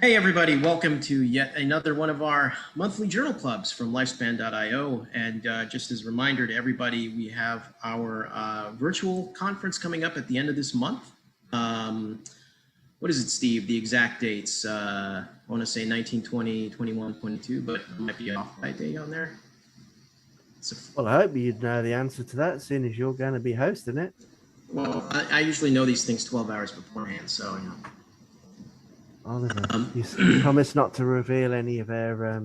Hey everybody, welcome to yet another one of our monthly journal clubs from lifespan.io. And just as a reminder to everybody, we have our virtual conference coming up at the end of this month. What is it, Steve? The exact dates? I want to say 19, 20, 21, 22, but it might be off by date on there. Well, I hope you'd know the answer to that, seeing as you're going to be hosting it. Well, I usually know these things 12 hours beforehand, so you know. Oliver, you promise not to reveal any of their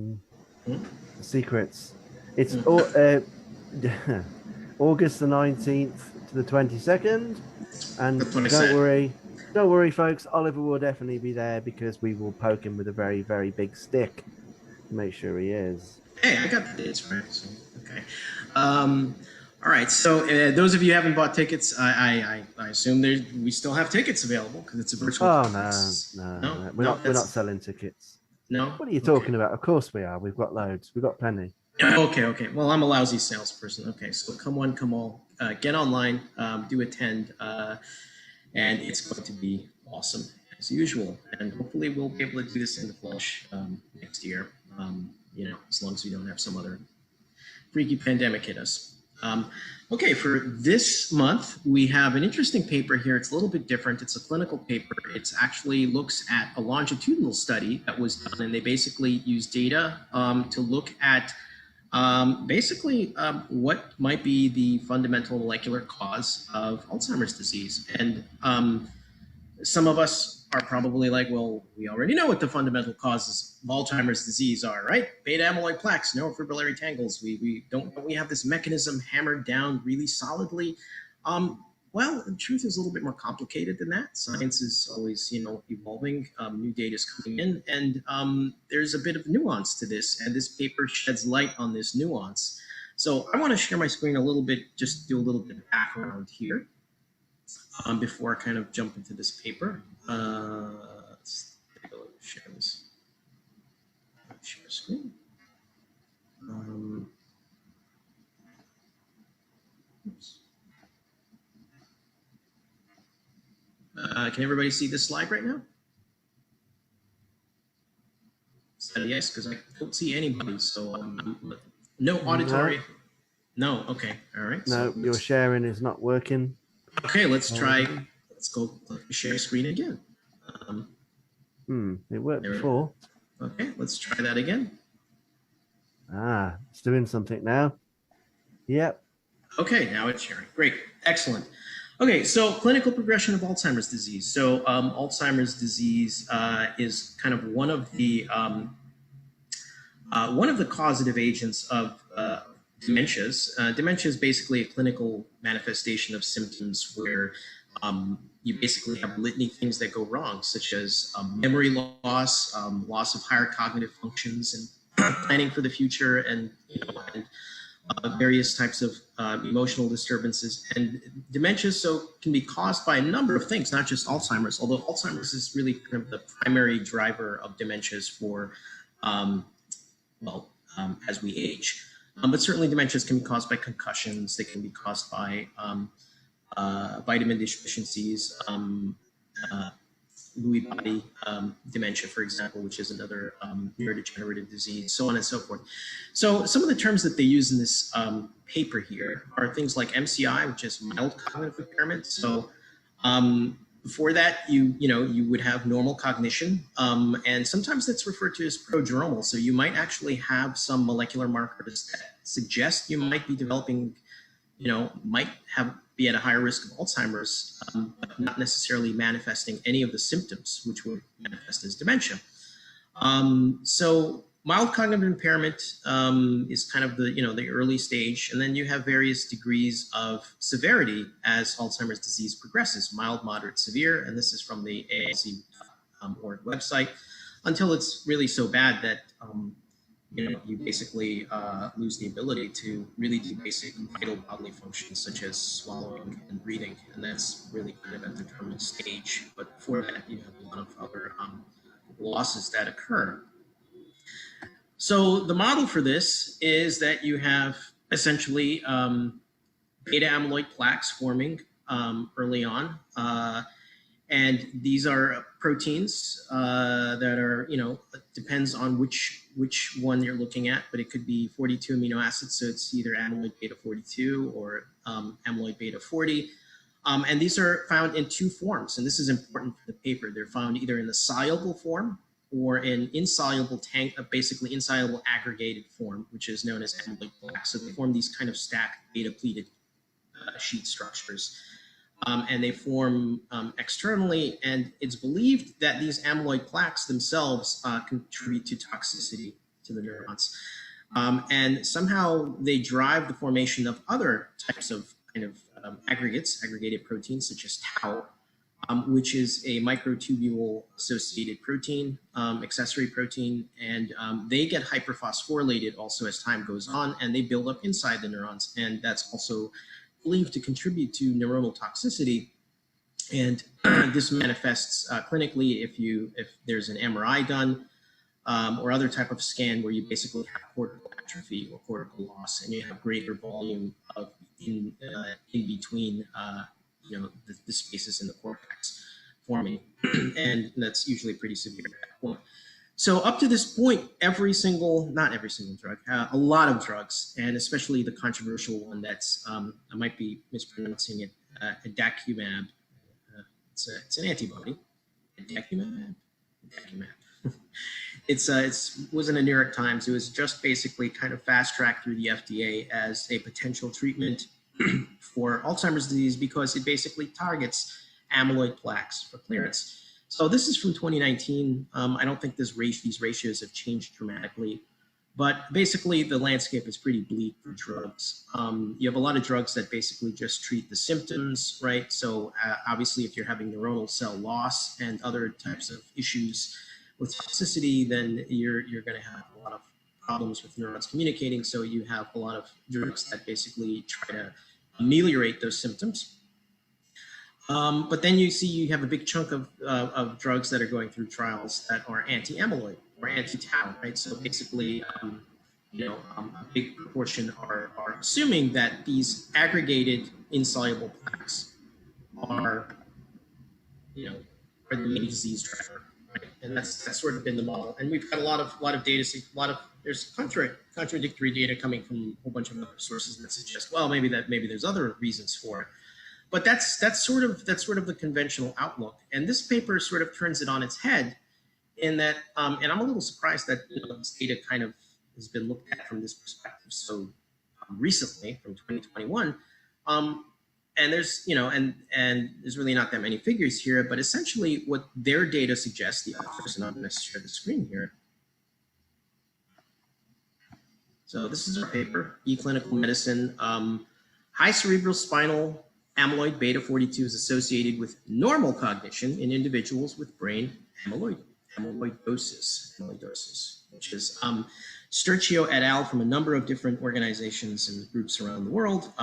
secrets. It's August the 19th to the 22nd, and don't worry, folks. Oliver will definitely be there because we will poke him with a very, very big stick to make sure he is. Hey, I got the dates right. So, okay. All right. So those of you who haven't bought tickets, I assume we still have tickets available because it's a virtual. Oh no. We're not selling tickets. No. What are you talking about? Of course we are. We've got loads. We've got plenty. Okay. Well, I'm a lousy salesperson. Okay, so come one, come all. Get online. Do attend, and it's going to be awesome as usual. And hopefully we'll be able to do this in the flesh next year. As long as we don't have some other freaky pandemic hit us. Okay, for this month, we have an interesting paper here. It's a little bit different. It's a clinical paper. It actually looks at a longitudinal study that was done, and they basically use data to look at what might be the fundamental molecular cause of Alzheimer's disease. And some of us are probably like, well, we already know what the fundamental causes of Alzheimer's disease are, right? Beta amyloid plaques, neurofibrillary tangles. We have this mechanism hammered down really solidly. Well, the truth is a little bit more complicated than that. Science is always, evolving. New data is coming in, and there's a bit of nuance to this, and this paper sheds light on this nuance. So I want to share my screen a little bit, just do a little bit of background here. Before I kind of jump into this paper. Let's take a look, share this. Share screen. Oops. Can everybody see this slide right now? Is that a yes? Because I don't see anybody, so no auditory. No, okay, all right. No, your sharing is not working. Okay, let's try. Let's go share screen again. It worked before. Okay, let's try that again. It's doing something now. Yep. Okay, now it's sharing. Great, excellent. Okay, so clinical progression of Alzheimer's disease. So Alzheimer's disease is kind of one of the causative agents of dementias. Dementia is basically a clinical manifestation of symptoms where you basically have a litany of things that go wrong, such as memory loss, loss of higher cognitive functions, and planning for the future, and various types of emotional disturbances. And dementia can be caused by a number of things, not just Alzheimer's, although Alzheimer's is really kind of the primary driver of dementias for, as we age. But certainly dementias can be caused by concussions. They can be caused by vitamin deficiencies, Lewy body dementia, for example, which is another neurodegenerative disease, so on and so forth. So some of the terms that they use in this paper here are things like MCI, which is mild cognitive impairment. So before that, you would have normal cognition, and sometimes that's referred to as prodromal. So you might actually have some molecular markers that suggest you might be developing, be at a higher risk of Alzheimer's, but not necessarily manifesting any of the symptoms which would manifest as dementia. So mild cognitive impairment is kind of the early stage, and then you have various degrees of severity as Alzheimer's disease progresses: mild, moderate, severe, and this is from the ALZ.org website, until it's really so bad that you basically lose the ability to really do basic vital bodily functions such as swallowing and breathing, and that's really kind of at the terminal stage. But before that, you have a lot of other losses that occur. So the model for this is that you have essentially beta amyloid plaques forming early on, And these are proteins that are, depends on which one you're looking at, but it could be 42 amino acids. So it's either amyloid beta 42 or amyloid beta 40. And these are found in two forms. And this is important for the paper. They're found either in the soluble form or in insoluble basically insoluble aggregated form, which is known as amyloid plaques. So they form these kind of stacked beta pleated sheet structures. And they form externally, and it's believed that these amyloid plaques themselves contribute to toxicity to the neurons. And somehow they drive the formation of other types of aggregated proteins, such as tau, which is a microtubule associated protein, accessory protein, and they get hyperphosphorylated also as time goes on, and they build up inside the neurons, and that's also believed to contribute to neuronal toxicity. And this manifests clinically if there's an MRI done or other type of scan where you basically have cortical atrophy or cortical loss, and you have greater volume of in between the spaces in the cortex forming, and that's usually pretty severe at that point. So up to this point, not every single drug, a lot of drugs, and especially the controversial one that's, I might be mispronouncing it, adacumab. It's an antibody. Adacumab. It was in the New York Times. It was just basically kind of fast-tracked through the FDA as a potential treatment for Alzheimer's disease because it basically targets amyloid plaques for clearance. So this is from 2019. I don't think these ratios have changed dramatically, but basically the landscape is pretty bleak for drugs. You have a lot of drugs that basically just treat the symptoms, right? So obviously if you're having neuronal cell loss and other types of issues with toxicity, then you're going to have a lot of problems with neurons communicating. So you have a lot of drugs that basically try to ameliorate those symptoms. But then you have a big chunk of drugs that are going through trials that are anti-amyloid or anti-tau, right? So basically, a big proportion are assuming that these aggregated insoluble plaques are the main disease driver, right? And that's sort of been the model. And we've got a lot of data, there's contradictory data coming from a whole bunch of other sources that suggest, well, maybe there's other reasons for it. But that's sort of the conventional outlook, and this paper sort of turns it on its head, in that, and I'm a little surprised that this data kind of has been looked at from this perspective so recently, from 2021, and there's and there's really not that many figures here, but essentially what their data suggests, the authors, and I'm going to share the screen here. So this is our paper, eClinical Medicine, high cerebral spinal amyloid beta 42 is associated with normal cognition in individuals with brain amyloidosis, which is Sturcio et al. From a number of different organizations and groups around the world.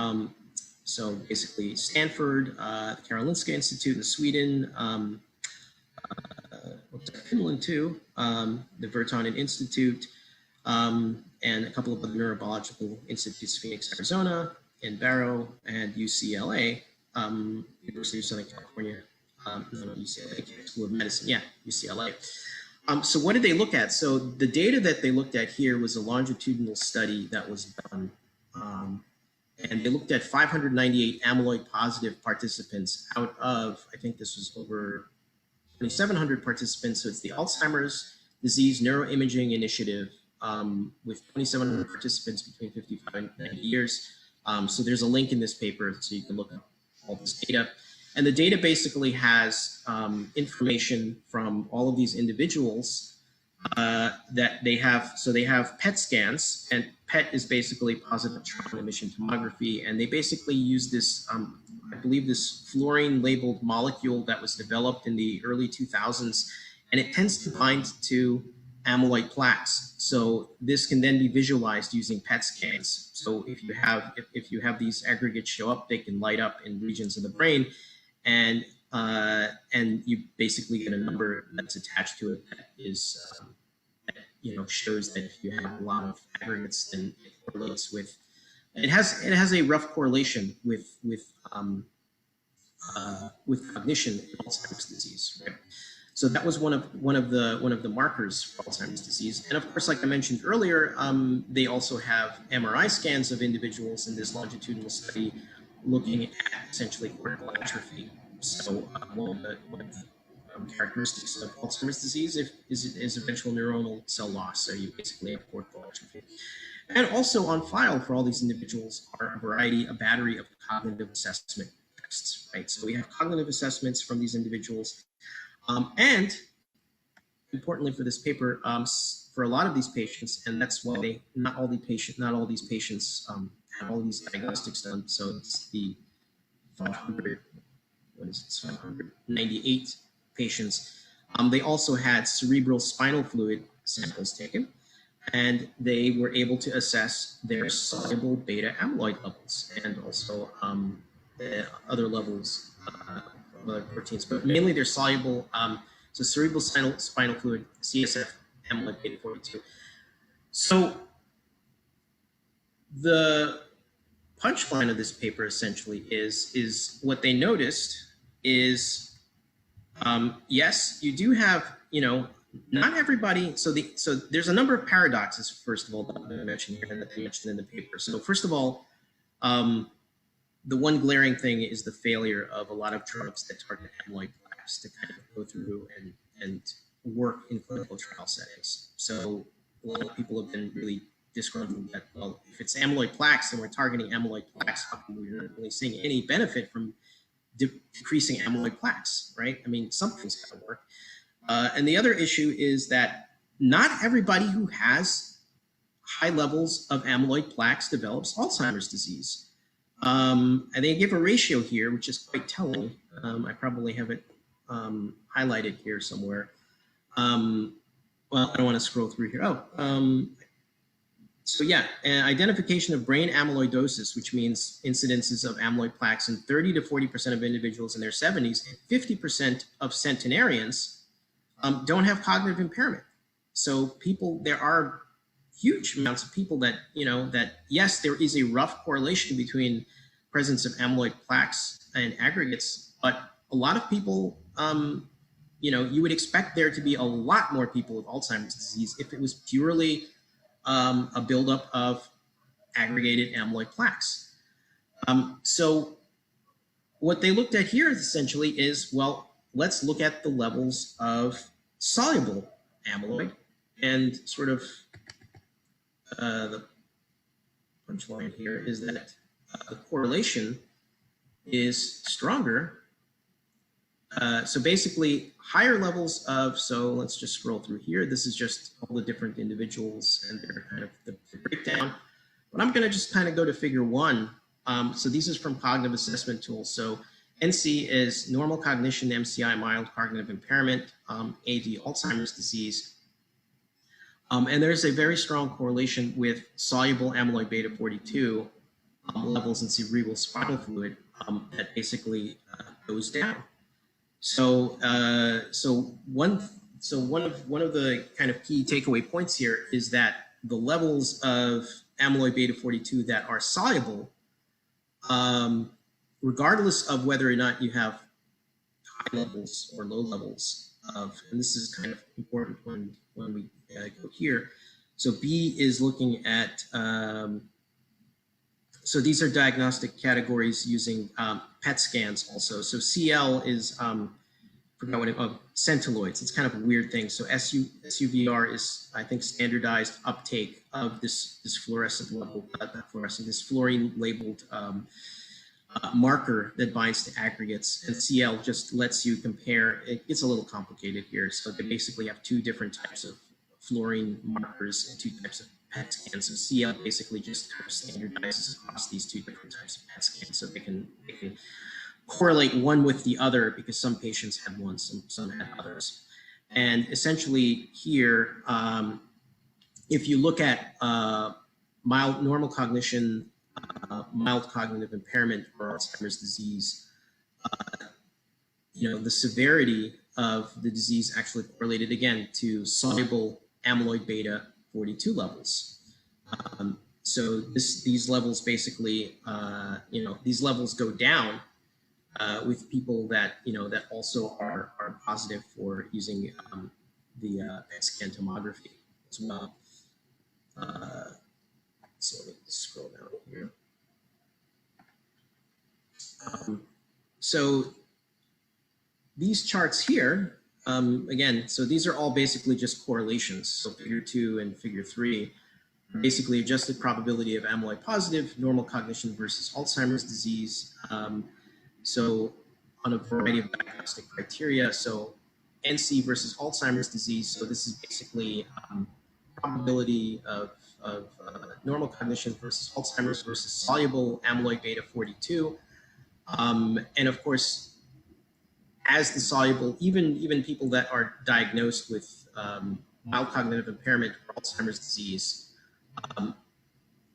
So basically Stanford, the Karolinska Institute in Sweden, Finland too, the Virtanen Institute, and a couple of other neurological institutes, Phoenix, Arizona, in Barrow, and UCLA, University of Southern California, UCLA, School of Medicine, UCLA. So what did they look at? So the data that they looked at here was a longitudinal study that was done, and they looked at 598 amyloid positive participants out of, I think this was over 2,700 participants. So it's the Alzheimer's Disease Neuroimaging Initiative, with 2,700 participants between 55 and 90 years. So there's a link in this paper so you can look up all this data. And the data basically has information from all of these individuals that they have. So they have PET scans, and PET is basically positive electron emission tomography. And they basically use this, I believe, this fluorine labeled molecule that was developed in the early 2000s. And it tends to bind to amyloid plaques. So this can then be visualized using PET scans. So if you have these aggregates show up, they can light up in regions of the brain, and you basically get a number that's attached to it that is shows that if you have a lot of aggregates, then it correlates with. It has a rough correlation with with cognition in Alzheimer's disease, right? So that was one of the markers for Alzheimer's disease. And of course, like I mentioned earlier, they also have MRI scans of individuals in this longitudinal study looking at essentially cortical atrophy. So one of the characteristics of Alzheimer's disease is eventual neuronal cell loss. So you basically have cortical atrophy. And also on file for all these individuals are a battery of cognitive assessment tests, right? So we have cognitive assessments from these individuals. And importantly for this paper, for a lot of these patients, and that's why not all these patients have all these diagnostics done. So it's the 598 patients. They also had cerebral spinal fluid samples taken, and they were able to assess their soluble beta amyloid levels and also other levels of other proteins, but mainly they're soluble. So cerebral spinal fluid, CSF, amyloid beta 42. So the punchline of this paper essentially is what they noticed is, yes, you do have, not everybody. So there's a number of paradoxes, first of all, that I mentioned here and that they mentioned in the paper. So first of all, the one glaring thing is the failure of a lot of drugs that target amyloid plaques to kind of go through and work in clinical trial settings. So a lot of people have been really disgruntled that, well, if it's amyloid plaques and we're targeting amyloid plaques, how come we're not really seeing any benefit from decreasing amyloid plaques, right? I mean, something's got to work. And the other issue is that not everybody who has high levels of amyloid plaques develops Alzheimer's disease. And they give a ratio here, which is quite telling. I probably have it highlighted here somewhere. Well, I don't want to scroll through here. So yeah, identification of brain amyloidosis, which means incidences of amyloid plaques in 30 to 40% of individuals in their 70s, and 50% of centenarians don't have cognitive impairment. So there are huge amounts of people that, that yes, there is a rough correlation between presence of amyloid plaques and aggregates, but a lot of people, you would expect there to be a lot more people with Alzheimer's disease if it was purely a buildup of aggregated amyloid plaques. So what they looked at here essentially is, well, let's look at the levels of soluble amyloid, and sort of the punchline here is that the correlation is stronger. So basically higher levels of, so let's just scroll through here. This is just all the different individuals and their kind of the breakdown. But I'm going to just kind of go to figure 1. So these is from cognitive assessment tools. So NC is normal cognition, MCI, mild cognitive impairment, AD, Alzheimer's disease. And there's a very strong correlation with soluble amyloid beta 42 levels in cerebral spinal fluid that basically goes down. So one of the kind of key takeaway points here is that the levels of amyloid beta 42 that are soluble, regardless of whether or not you have high levels or low levels of, and this is kind of important when we go here. So B is looking at, so these are diagnostic categories using PET scans also. So CL is, forgot what it, centiloids. It's kind of a weird thing. So SUVR is, I think, standardized uptake of this fluorescent level, this fluorine labeled marker that binds to aggregates, and CL just lets you compare. It gets a little complicated here. So they basically have 2 different types of fluorine markers and 2 types of PET scans. So CL basically just kind of standardizes across these 2 different types of PET scans, so they can correlate one with the other, because some patients had one, some had others. And essentially here, if you look at mild normal cognition, mild cognitive impairment or Alzheimer's disease, the severity of the disease actually correlated again to soluble amyloid beta 42 levels. So these levels basically, these levels go down with people that, that also are positive for using the PET scan tomography as well. So let me scroll down here. So these charts here, again, so these are all basically just correlations. So figure 2 and figure 3, basically adjusted probability of amyloid positive, normal cognition versus Alzheimer's disease. So on a variety of diagnostic criteria. So NC versus Alzheimer's disease. So this is basically probability of normal cognition versus Alzheimer's versus soluble amyloid beta 42. And of course, as the soluble, even people that are diagnosed with mild cognitive impairment or Alzheimer's disease,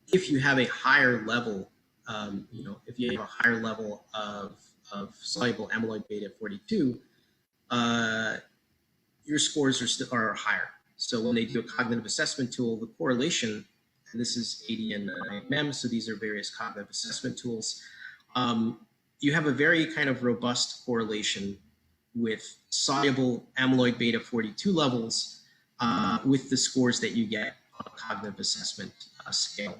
if you have a higher level, if you have a higher level of soluble amyloid beta 42, your scores are higher. So when they do a cognitive assessment tool, the correlation, and this is AD and IMM, so these are various cognitive assessment tools, you have a very kind of robust correlation with soluble amyloid beta 42 levels with the scores that you get on a cognitive assessment scale,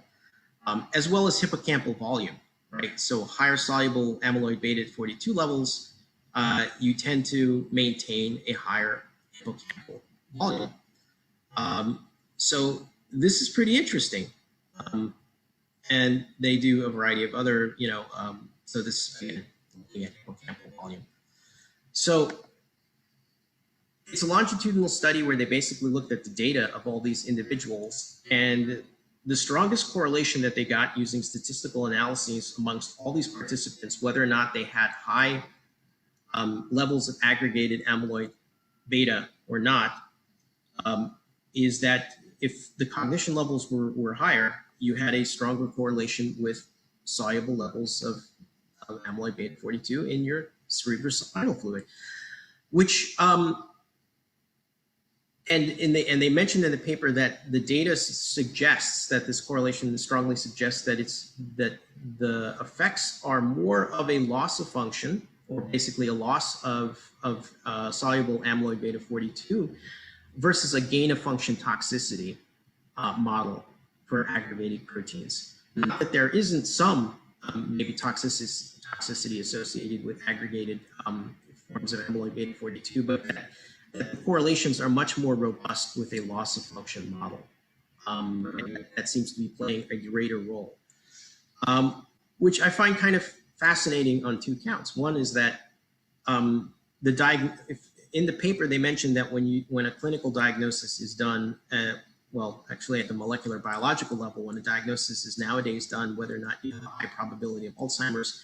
as well as hippocampal volume, right? So higher soluble amyloid beta 42 levels, you tend to maintain a higher hippocampal volume. So this is pretty interesting. And they do a variety of other, so this, again, looking at hippocampal volume. So it's a longitudinal study where they basically looked at the data of all these individuals, and the strongest correlation that they got using statistical analyses amongst all these participants, whether or not they had high levels of aggregated amyloid beta or not, is that if the cognition levels were higher, you had a stronger correlation with soluble levels of amyloid beta 42 in your cerebrospinal fluid, which and they mentioned in the paper that the data suggests that this correlation strongly suggests that that the effects are more of a loss of function, or basically a loss of soluble amyloid beta 42 versus a gain of function toxicity model for aggregated proteins. Not that there isn't some maybe toxicity associated with aggregated forms of amyloid beta 42, but that the correlations are much more robust with a loss of function model. And that seems to be playing a greater role, which I find kind of fascinating on two counts. One is that in the paper they mentioned that when a clinical diagnosis is done, well, actually at the molecular biological level, when a diagnosis is nowadays done, whether or not you have a high probability of Alzheimer's,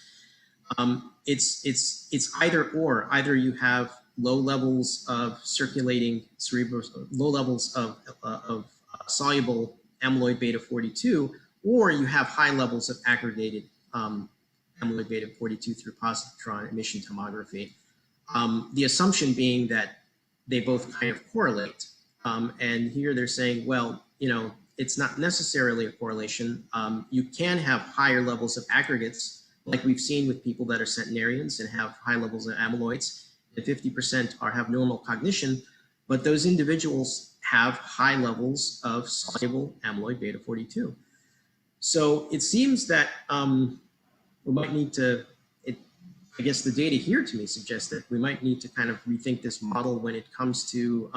it's either or. Either you have low levels of circulating low levels of soluble amyloid beta 42, or you have high levels of aggregated amyloid beta 42 through positron emission tomography. The assumption being that they both kind of correlate. And here they're saying, well, it's not necessarily a correlation. You can have higher levels of aggregates, like we've seen with people that are centenarians and have high levels of amyloids. The 50% have normal cognition, but those individuals have high levels of soluble amyloid beta 42. So it seems that we might need to, I guess the data here to me suggests that we might need to kind of rethink this model when it comes to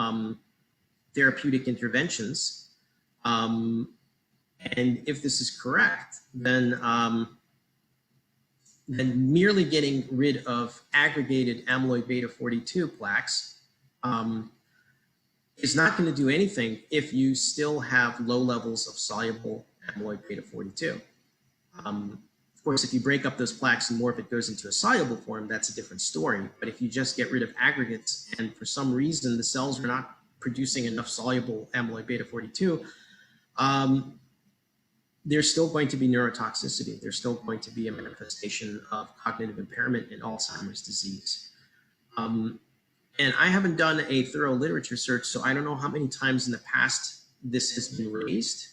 therapeutic interventions. And if this is correct, then merely getting rid of aggregated amyloid beta 42 plaques is not going to do anything if you still have low levels of soluble amyloid beta 42. Of course, if you break up those plaques and more of it goes into a soluble form, that's a different story. But if you just get rid of aggregates and for some reason the cells are not producing enough soluble amyloid beta 42, there's still going to be neurotoxicity. There's still going to be a manifestation of cognitive impairment in Alzheimer's disease. And I haven't done a thorough literature search, so I don't know how many times in the past this has been raised.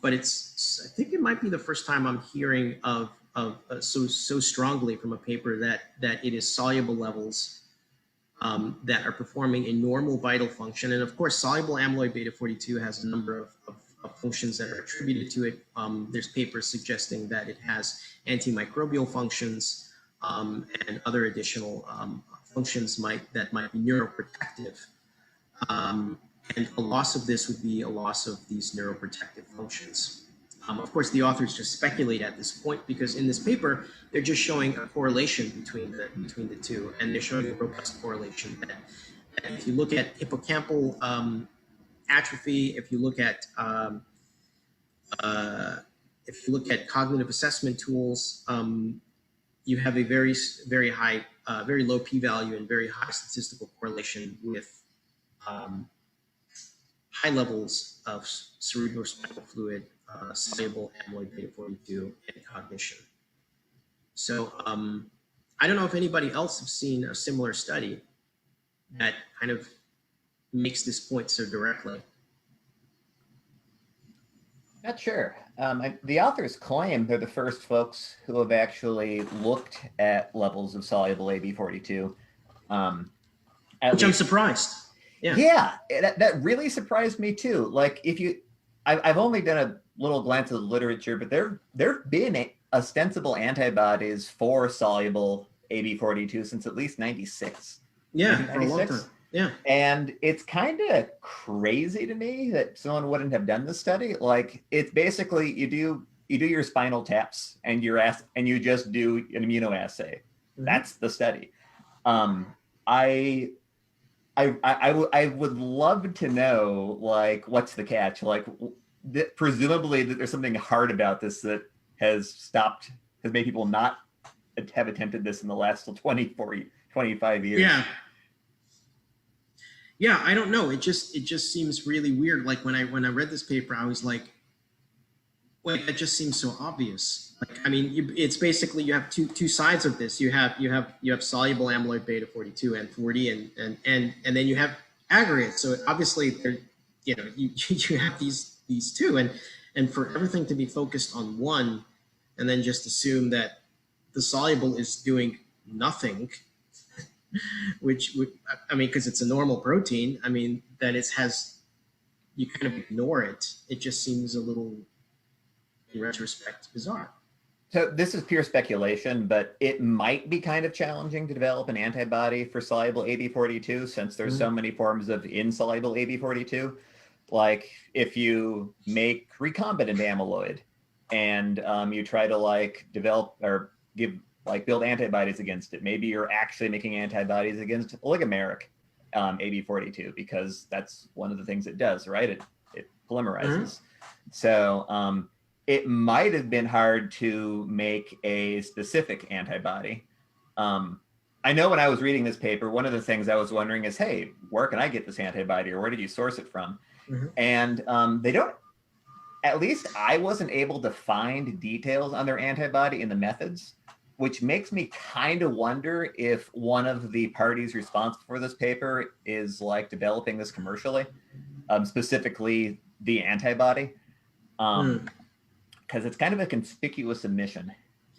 But I think it might be the first time I'm hearing of so strongly from a paper that it is soluble levels that are performing a normal vital function. And of course, soluble amyloid beta 42 has a number of functions that are attributed to it. There's papers suggesting that it has antimicrobial functions and other additional functions that might be neuroprotective. And a loss of this would be a loss of these neuroprotective functions. Of course, the authors just speculate at this point because in this paper, they're just showing a correlation between the two, and they're showing a robust correlation that if you look at hippocampal atrophy, if you look at cognitive assessment tools, you have a very high, very low p-value and very high statistical correlation with high levels of cerebrospinal fluid, soluble amyloid beta 42, and cognition. So I don't know if anybody else has seen a similar study that kind of makes this point so directly. Not sure. The authors claim they're the first folks who have actually looked at levels of soluble AB42. Which I'm surprised. Yeah, that really surprised me too. Like I've only done a little glance at the literature, but there've been ostensible antibodies for soluble AB42 since at least 96. Yeah, for a long time. Yeah. And it's kind of crazy to me that someone wouldn't have done this study. Like it's basically you do your spinal taps and you just do an immunoassay. Mm-hmm. That's the study. I would love to know, like, what's the catch? Like, presumably that there's something hard about this that has made people not have attempted this in the last 25 years. Yeah, I don't know. It just seems really weird. Like when I read this paper, I was like, wait, it just seems so obvious. Like, I mean, it's basically you have two sides of this. You have soluble amyloid beta 42 and 40, and then you have aggregate. So obviously, you have these two, and for everything to be focused on one, and then just assume that the soluble is doing nothing. Which I mean, because it's a normal protein, I mean, that you kind of ignore it. It just seems a little, in retrospect, bizarre. So this is pure speculation, but it might be kind of challenging to develop an antibody for soluble AB42 since there's so many forms of insoluble AB42. Like if you make recombinant amyloid and you try to develop or build antibodies against it. Maybe you're actually making antibodies against oligomeric AB42 because that's one of the things it does, right? It polymerizes. Mm-hmm. So it might have been hard to make a specific antibody. I know when I was reading this paper, one of the things I was wondering is, hey, where can I get this antibody or where did you source it from? Mm-hmm. And they don't, at least I wasn't able to find details on their antibody in the methods, which makes me kind of wonder if one of the parties responsible for this paper is developing this commercially, specifically the antibody, because it's kind of a conspicuous omission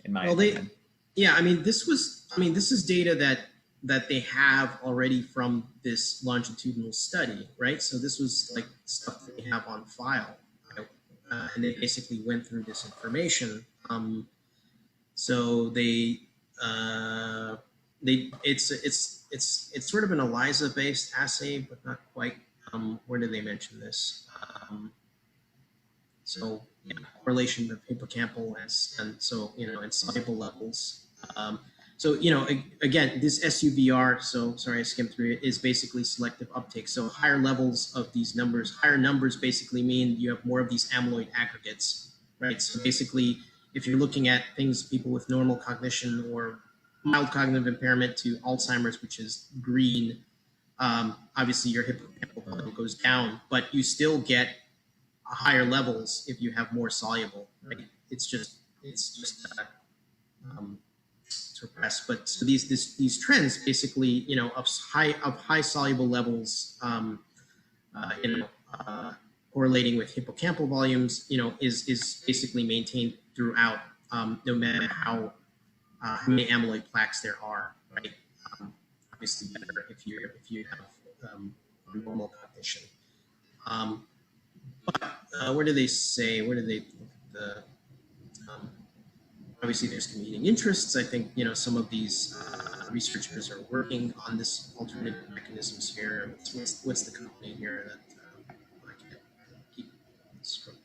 in my opinion. I mean, this is data that they have already from this longitudinal study, right? So this was stuff that they have on file, and they basically went through this information. So it's sort of an ELISA-based assay, but not quite. Where did they mention this? Correlation of hippocampal and soluble levels. So again, this SUVR. So sorry, I skimmed through it. Is basically selective uptake. So higher levels of these numbers, higher numbers basically mean you have more of these amyloid aggregates, right? So basically, if you're looking at people with normal cognition or mild cognitive impairment to Alzheimer's, which is green, obviously your hippocampal level goes down, but you still get higher levels if you have more soluble, right? It's just suppressed. But so these trends basically, of high soluble levels, correlating with hippocampal volumes, is basically maintained throughout no matter how many amyloid plaques there are, right? Obviously better if you have a normal cognition. But where do they say? Where do they the obviously there's competing interests. I think some of these researchers are working on this alternative mechanisms here. What's the company here that I can't keep this from?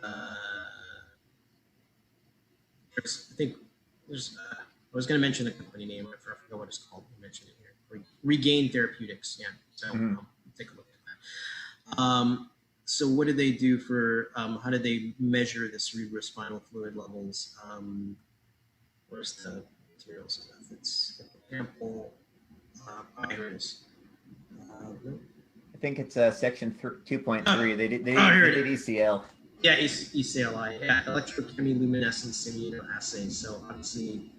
I think there's. I was going to mention the company name. I forgot what it's called. I mentioned it here. Regain Therapeutics. Yeah. So take a look at that. So what do they do for, how do they measure the cerebrospinal fluid levels? Where's the materials and methods? Example, iris. I think it's section 2.3. They did ECL. Yeah, ECLI. Yeah, electrochemiluminescence immunoassay. So obviously,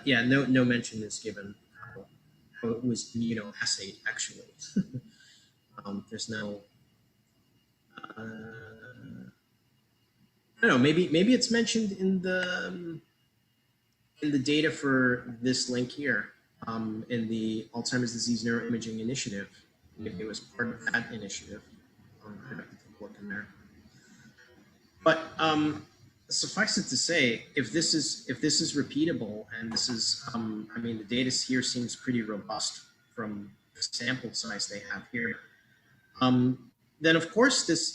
yeah, no mention is given how it was immunoassayed actually. There's no. I don't know. Maybe it's mentioned in the data for this link here, in the Alzheimer's Disease Neuroimaging Initiative. Maybe it was part of that initiative. I'd have to take a look in there. But suffice it to say, if this is repeatable, and this is, I mean, the data here seems pretty robust from the sample size they have here. Then of course this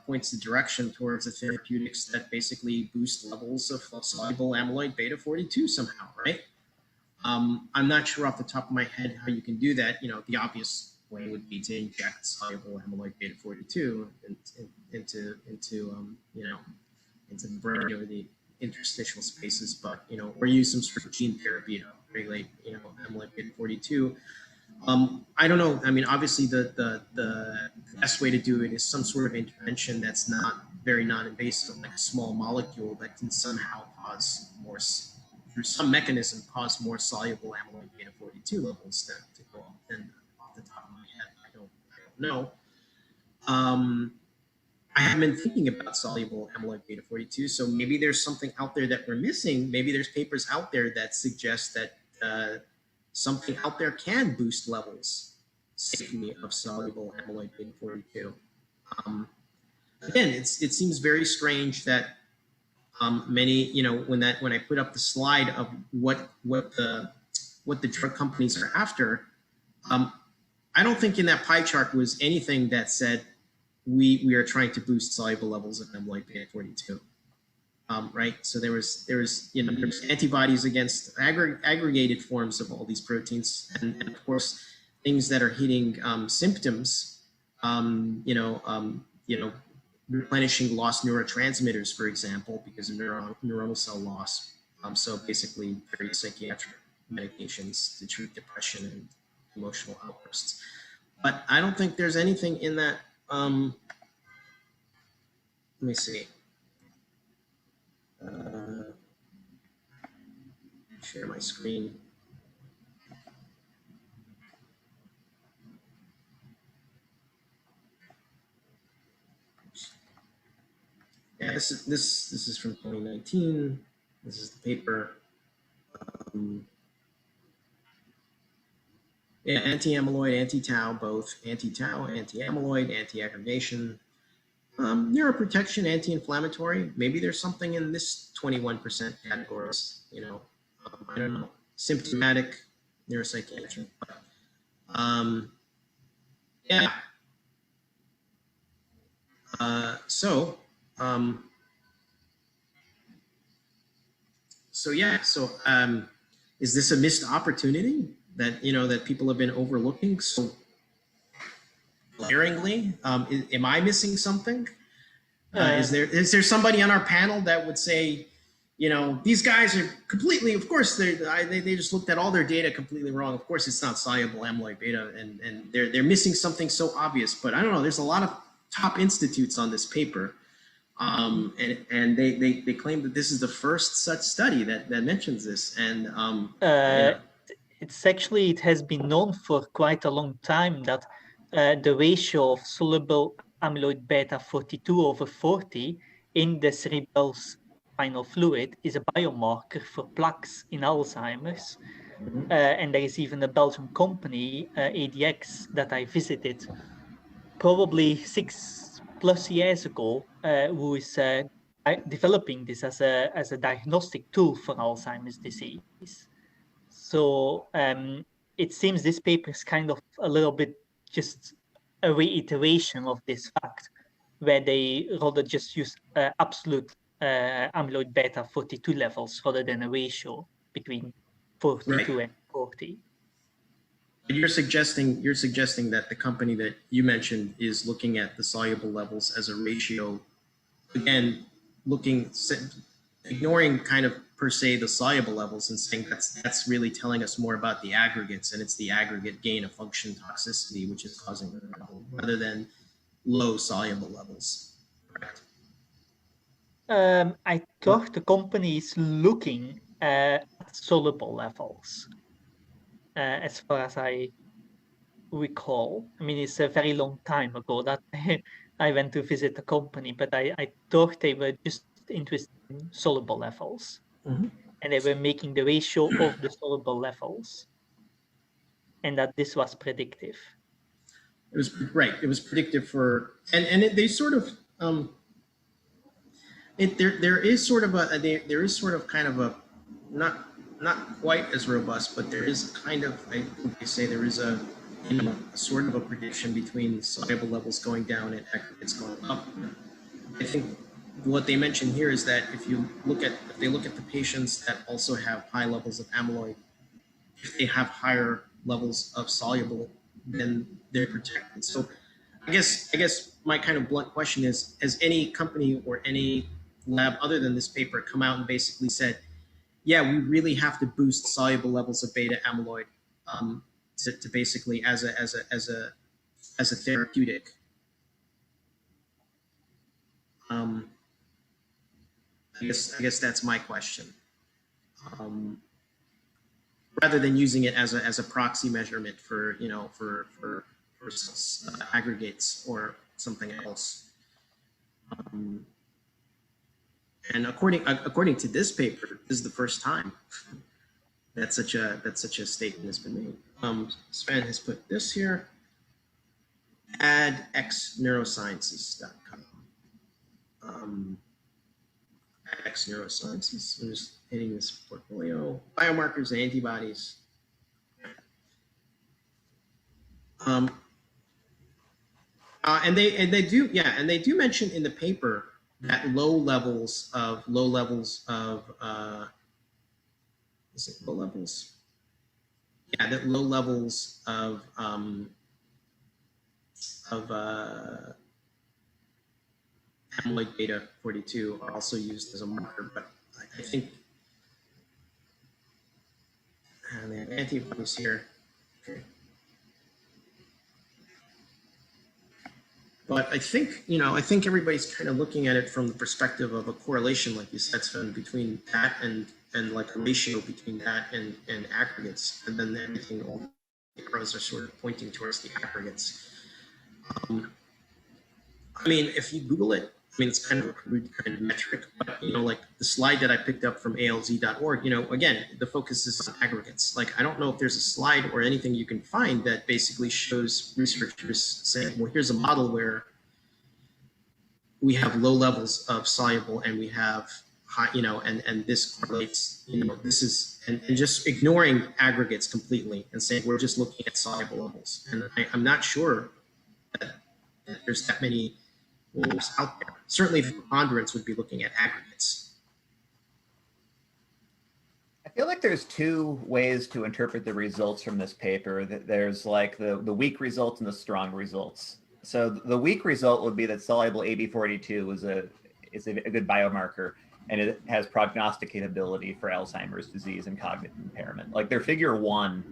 points the direction towards the therapeutics that basically boost levels of soluble amyloid beta 42 somehow, right? I'm not sure off the top of my head how you can do that. The obvious way would be to inject soluble amyloid beta 42 into the brain or the interstitial spaces, but or use some sort of gene therapy to regulate amyloid beta 42. I don't know. I mean, obviously the best way to do it is some sort of intervention that's not very non-invasive, like a small molecule that can somehow cause more, through some mechanism, cause more soluble amyloid beta 42 levels to go up. And off the top of my head, I don't know. I haven't been thinking about soluble amyloid beta 42, so maybe there's something out there that we're missing. Maybe there's papers out there that suggest that something out there can boost levels safely of soluble amyloid beta 42. Again, it seems very strange that many, when I put up the slide of what the drug companies are after, I don't think in that pie chart was anything that said we are trying to boost soluble levels of amyloid beta 42. Right, so there was there's antibodies against aggregated forms of all these proteins, and of course things that are hitting symptoms, replenishing lost neurotransmitters, for example, because of neuronal cell loss. So basically, very psychiatric medications to treat depression and emotional outbursts. But I don't think there's anything in that. Let me see. Share my screen. Yeah, this is from 2019. This is the paper. Yeah, anti-amyloid, anti-tau, both anti-tau, anti-amyloid, anti-aggregation. Neuroprotection, anti-inflammatory. Maybe there's something in this 21% categories. I don't know. Symptomatic, neuropsychiatric. Yeah. Is this a missed opportunity that that people have been overlooking so glaringly? Am I missing something? Is there somebody on our panel that would say, these guys are completely, of course, they just looked at all their data completely wrong. Of course, it's not soluble amyloid beta, and they're missing something so obvious. But I don't know. There's a lot of top institutes on this paper, and they claim that this is the first such study that mentions this. And it has been known for quite a long time that the ratio of soluble amyloid beta 42 over 40 in the cerebral spinal fluid is a biomarker for plaques in Alzheimer's. And there is even a Belgian company, ADX, that I visited probably 6+ years ago, who is developing this as a diagnostic tool for Alzheimer's disease. So it seems this paper is kind of a little bit just a reiteration of this fact, where they rather just use absolute amyloid beta 42 levels rather than a ratio between 42 and 40. You're suggesting that the company that you mentioned is looking at the soluble levels as a ratio, again, ignoring kind of per se the soluble levels and saying that's really telling us more about the aggregates, and it's the aggregate gain of function toxicity which is causing the problem, rather than low soluble levels. Correct. I thought the company is looking at soluble levels, as far as I recall. I mean, it's a very long time ago that I went to visit the company, but I thought they were just interested in soluble levels. And they were making the ratio of the soluble levels, and that this was predictive. It was right. It was predictive for, they sort of there is sort of kind of a not quite as robust, but there is kind of, I think they say there is a sort of a prediction between soluble levels going down and aggregates going up. I think what they mention here is that if they look at the patients that also have high levels of amyloid, if they have higher levels of soluble, then they're protected. So I guess my kind of blunt question is, has any company or any lab other than this paper come out and basically said, yeah, we really have to boost soluble levels of beta amyloid to basically as a therapeutic? I guess that's my question. Rather than using it as a proxy measurement for aggregates or something else. And according to this paper, this is the first time that such a statement has been made. Sven has put this here. adxneurosciences.com. Adx Neurosciences. I'm just hitting this portfolio. Biomarkers and antibodies. And they do mention in the paper that low levels of is it low levels? Yeah, that low levels of amyloid beta 42 are also used as a marker, but I think they have antibodies here. Okay. But I think everybody's kind of looking at it from the perspective of a correlation, like you said, Sven, between that and like a ratio between that and aggregates, and then everything, all the arrows are sort of pointing towards the aggregates. I mean, if you Google it, I mean, it's kind of a crude kind of metric, but like the slide that I picked up from alz.org, again, the focus is on aggregates. Like, I don't know if there's a slide or anything you can find that basically shows researchers saying, well, here's a model where we have low levels of soluble and we have high, and this correlates, this is, and just ignoring aggregates completely and saying, we're just looking at soluble levels. And I'm not sure that there's that many rules out there. Certainly the preponderance would be looking at aggregates. I feel like there's two ways to interpret the results from this paper. There's like the weak results and the strong results. So the weak result would be that soluble AB42 is a good biomarker, and it has prognosticability for Alzheimer's disease and cognitive impairment. Like their figure 1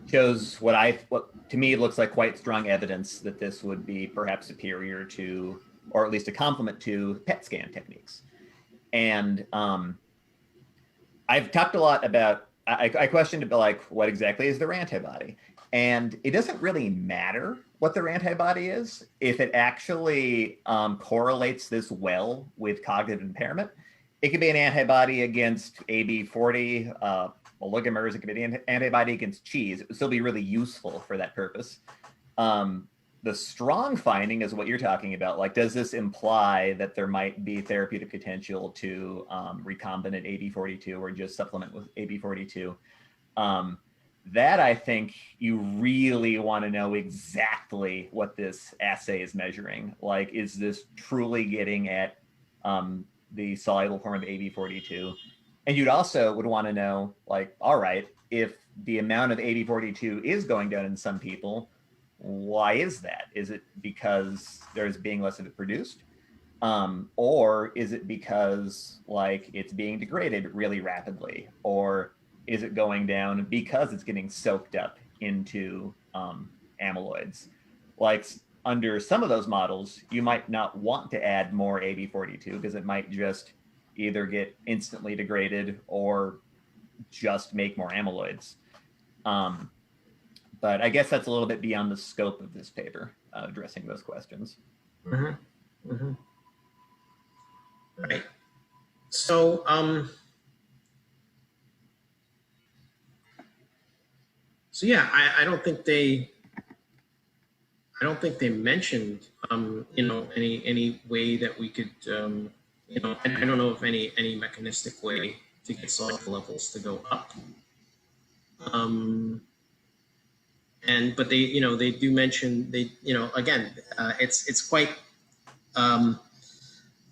shows what to me looks like quite strong evidence that this would be perhaps superior to, or at least a complement to, PET scan techniques. And I've talked a lot about, I questioned about like, what exactly is their antibody? And it doesn't really matter what their antibody is if it actually correlates this well with cognitive impairment. It could be an antibody against AB40 oligomers. It could be an antibody against cheese. It would still be really useful for that purpose. The strong finding is what you're talking about. Like, does this imply that there might be therapeutic potential to recombinant AB42 or just supplement with AB42? That, I think, you really want to know exactly what this assay is measuring. Like, is this truly getting at the soluble form of AB42? And you'd also would want to know, like, all right, if the amount of AB42 is going down in some people, why is that? Is it because there's being less of it produced? Or is it because, like, it's being degraded really rapidly? Or is it going down because it's getting soaked up into amyloids? Like, under some of those models, you might not want to add more AB42 because it might just either get instantly degraded or just make more amyloids. But I guess that's a little bit beyond the scope of this paper, addressing those questions. Mm-hmm. Mm-hmm. Right. So, yeah, I don't think they mentioned, any way that we could, I don't know of any mechanistic way to get soluble levels to go up. But they, they do mention, again, it's quite,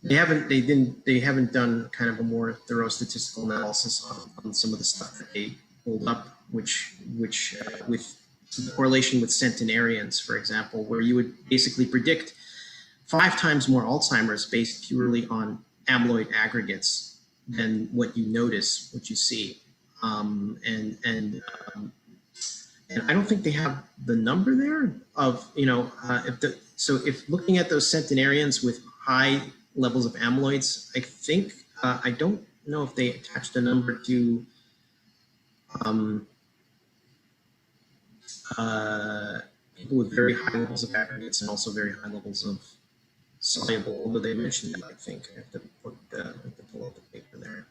they haven't done kind of a more thorough statistical analysis on some of the stuff that they pulled up, which with the correlation with centenarians, for example, where you would basically predict 5 times more Alzheimer's based purely on amyloid aggregates than what you notice, what you see. And I don't think they have the number there of, if looking at those centenarians with high levels of amyloids, I think, I don't know if they attached a number to people with very high levels of aggregates and also very high levels of soluble, although they mentioned it, I think. I have to pull up the paper there.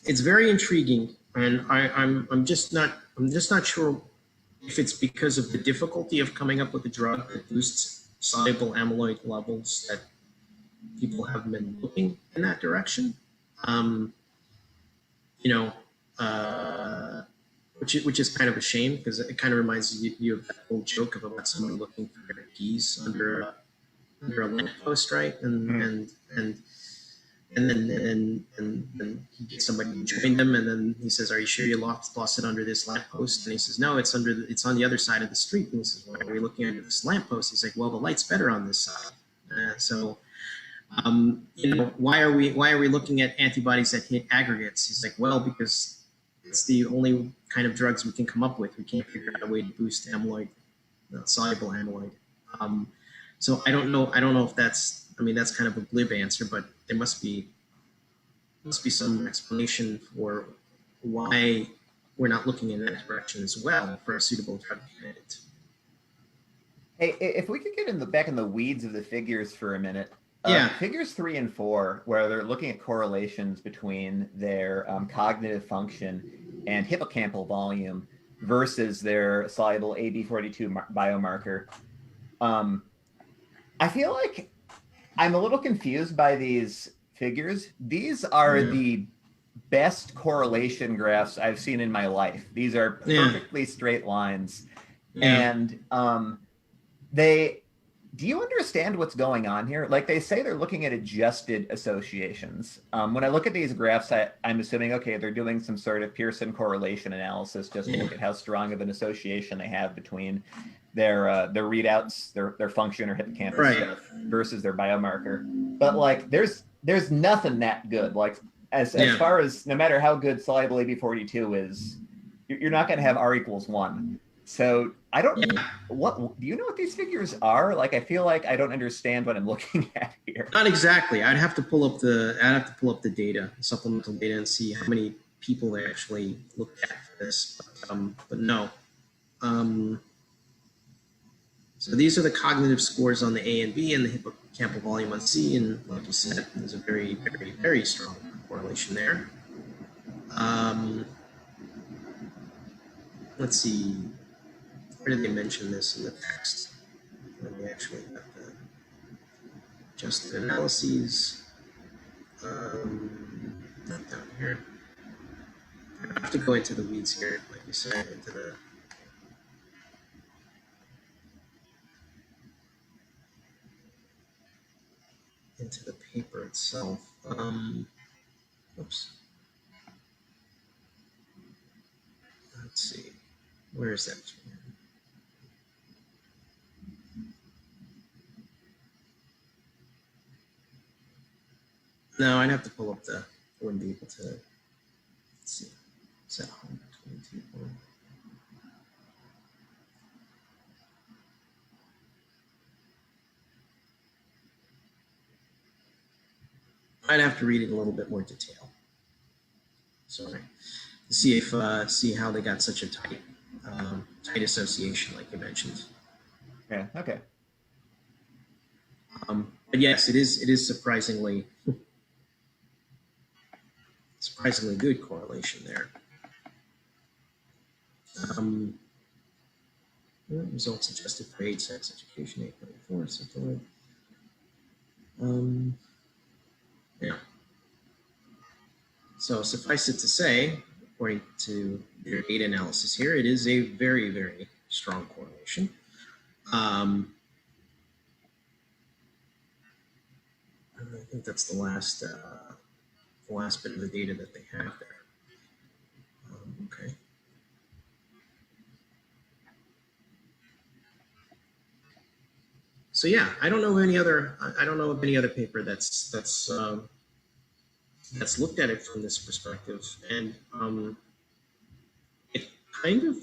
It's very intriguing, and I'm just not sure if it's because of the difficulty of coming up with a drug that boosts soluble amyloid levels that people have been looking in that direction. Which is kind of a shame, because it kind of reminds you of that old joke about someone looking for their keys under a lamppost, right? And then he gets somebody to join them, and then he says, "Are you sure you lost it under this lamppost?" And he says, "No, it's on the other side of the street." And he says, "Why are we looking under this lamppost?" He's like, "Well, the light's better on this side." Why are we looking at antibodies that hit aggregates? He's like, "Well, because it's the only kind of drugs we can come up with. We can't figure out a way to boost amyloid, soluble amyloid." So I don't know if that's kind of a glib answer, but there must be some explanation for why we're not looking in that direction as well for a suitable drug candidate. Hey, if we could get back in the weeds of the figures for a minute. Yeah. Figures 3 and 4, where they're looking at correlations between their cognitive function and hippocampal volume versus their soluble AB42 biomarker. I feel like I'm a little confused by these figures. These are the best correlation graphs I've seen in my life. These are perfectly straight lines. And do you understand what's going on here? Like, they say they're looking at adjusted associations. When I look at these graphs, I'm assuming, okay, they're doing some sort of Pearson correlation analysis just to look at how strong of an association they have between their readouts, their function or hippocampus stuff versus their biomarker. But like, there's nothing that good. Like, as far as, no matter how good soluble AB42 is, you're not going to have R equals 1. So I don't do you know what these figures are? Like, I feel like I don't understand what I'm looking at here. Not exactly. I'd have to pull up the data, supplemental data, and see how many people they actually looked at for this, but no. So these are the cognitive scores on the A and B and the hippocampal volume on C, and like you said, there's a very, very, very strong correlation there. Let's see, where did they mention this in the text? When they actually got the adjusted analyses. Not down here. I have to go into the weeds here, like you said, into the paper itself. Oops. Let's see. Where is that? No, I'd have to pull up the. I wouldn't be able to. Let's see. Is that 122? I'd have to read it in a little bit more detail. Sorry. To see if see how they got such a tight association, like you mentioned. Yeah. Okay. But yes, it is surprisingly good correlation there. Results adjusted for age, sex, education, 8.4, something like. Yeah. So suffice it to say, according to your data analysis here, it is a very, very strong correlation. I think that's the last bit of the data that they have there. Okay. So yeah, I don't know of any other paper that's looked at it from this perspective, and it kind of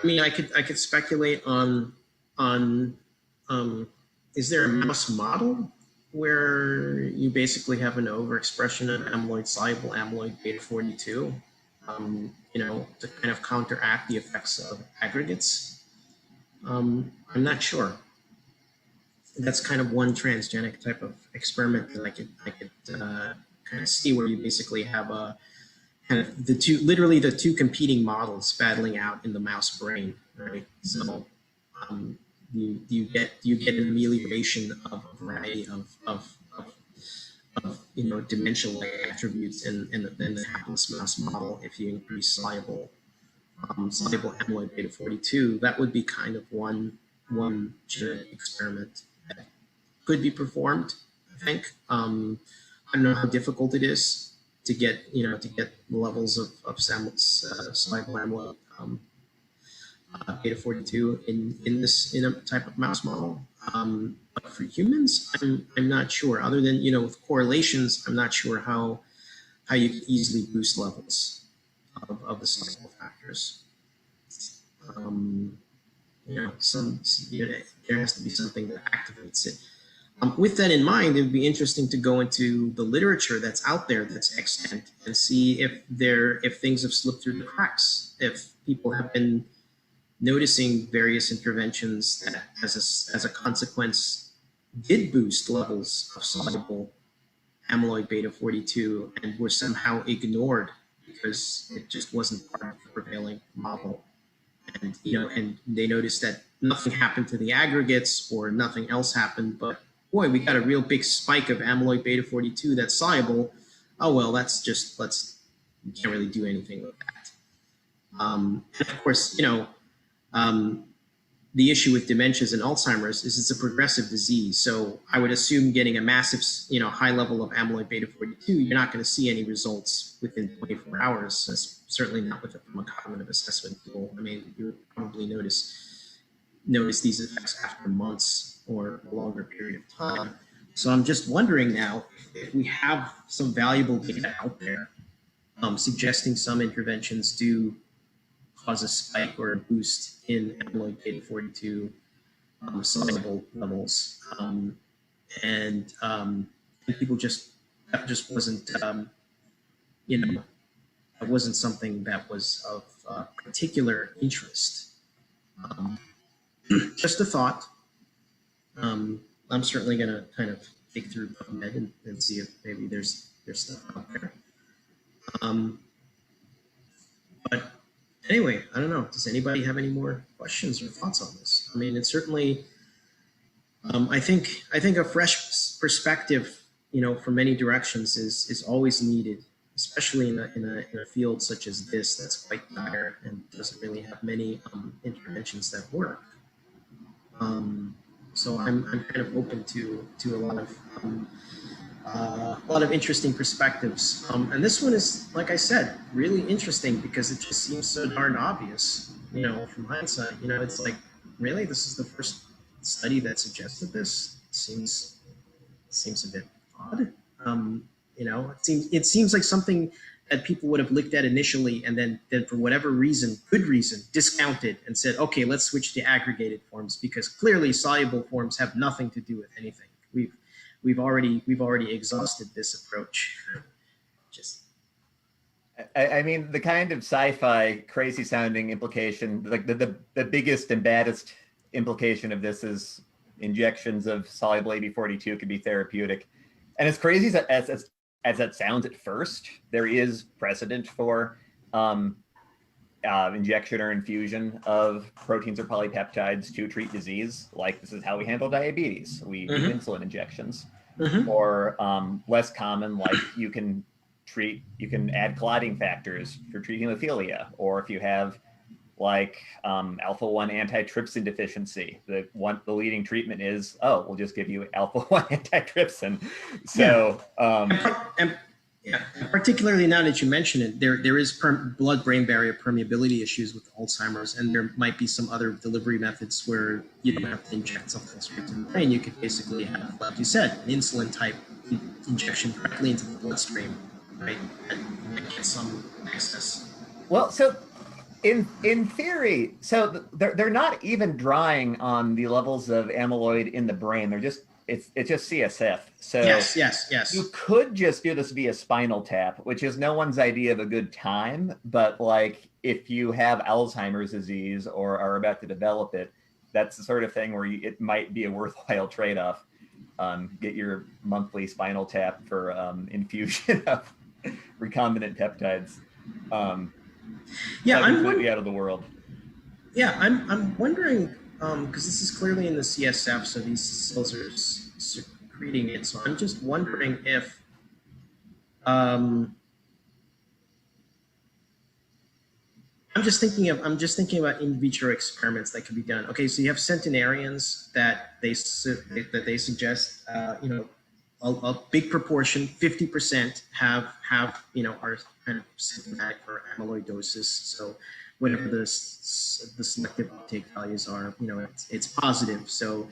I mean, I could speculate on is there a mouse model where you basically have an overexpression of amyloid-soluble amyloid-beta 42, you know, to kind of counteract the effects of aggregates? I'm not sure. That's kind of one transgenic type of experiment that I could kind of see, where you basically have a kind of literally the two competing models battling out in the mouse brain, right? So you get an amelioration of a variety of you know, dementia-like attributes in the hapless mouse model if you increase soluble amyloid beta 42. That would be kind of one genetic experiment that could be performed, I think. I don't know how difficult it is to get levels of soluble amyloid beta 42 in a type of mouse model. But for humans, I'm not sure. Other than, you know, with correlations, I'm not sure how you can easily boost levels of the soluble factors. You know, there has to be something that activates it. With that in mind, it would be interesting to go into the literature that's out there that's extant and see if things have slipped through the cracks, if people have been noticing various interventions that as a consequence did boost levels of soluble amyloid beta 42 and were somehow ignored because it just wasn't part of the prevailing model. And, you know, and they noticed that nothing happened to the aggregates or nothing else happened, but boy, we got a real big spike of amyloid beta 42 that's soluble. Oh, well, we can't really do anything with that. And of course, you know, the issue with dementias and Alzheimer's is it's a progressive disease. So I would assume getting a massive, you know, high level of amyloid beta 42, you're not going to see any results within 24 hours. That's certainly not from a cognitive assessment tool. I mean, you would probably notice these effects after months or a longer period of time. So I'm just wondering now if we have some valuable data out there suggesting some interventions do cause a spike or a boost in amyloid beta 42 soluble levels, and people that just wasn't you know, that wasn't something that was of particular interest. Just a thought. I'm certainly going to kind of dig through PubMed and see if maybe there's stuff out there. But anyway, I don't know. Does anybody have any more questions or thoughts on this? I mean, it's certainly, I think a fresh perspective, from many directions is always needed, especially in a field such as this that's quite dire and doesn't really have many interventions that work. So I'm kind of open to a lot of interesting perspectives. And this one is, like I said, really interesting because it just seems so darn obvious, from hindsight. It's like, really, this is the first study that suggested this? It seems a bit odd. It seems like something that people would have looked at initially and then for whatever reason, good reason, discounted and said, okay, let's switch to aggregated forms because clearly soluble forms have nothing to do with anything. We've already exhausted this approach. I mean, the kind of sci-fi crazy sounding implication, like the biggest and baddest implication of this is injections of soluble AB42 could be therapeutic. And as crazy as that sounds at first, there is precedent for injection or infusion of proteins or polypeptides to treat disease. Like this is how we handle diabetes. We do insulin injections. Or less common, like you can add clotting factors for treating hemophilia. Or if you have like alpha-1 antitrypsin deficiency, the leading treatment is, we'll just give you alpha-1 antitrypsin. So and particularly now that you mention it, there is blood-brain barrier permeability issues with Alzheimer's, and there might be some other delivery methods where you don't have to inject something straight to the brain. You could basically have, like you said, an insulin type injection directly into the bloodstream, right? And get some access. Well, so in theory, so they're not even drawing on the levels of amyloid in the brain. They're just it's just CSF. So yes. You could just do this via spinal tap, which is no one's idea of a good time. But like if you have Alzheimer's disease or are about to develop it, that's the sort of thing where it might be a worthwhile trade-off. Get your monthly spinal tap for infusion of recombinant peptides. I'm completely out of the world. Yeah, I'm wondering because this is clearly in the CSF, so these cells are secreting it. So I'm just wondering if I'm just thinking about in vitro experiments that could be done. Okay, so you have centenarians that they suggest a big proportion, 50% have are kind of symptomatic for amyloidosis. So whatever the selective uptake values are, it's positive. So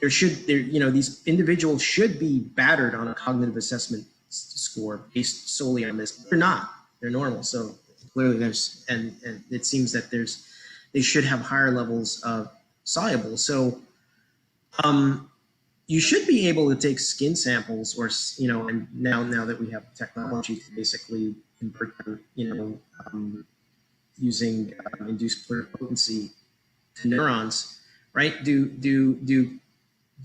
these individuals should be battered on a cognitive assessment score based solely on this. They're not. They're normal. So clearly and it seems that they should have higher levels of soluble. So you should be able to take skin samples or, and now that we have technology to basically convert them, using induced pluripotency to neurons, right? Do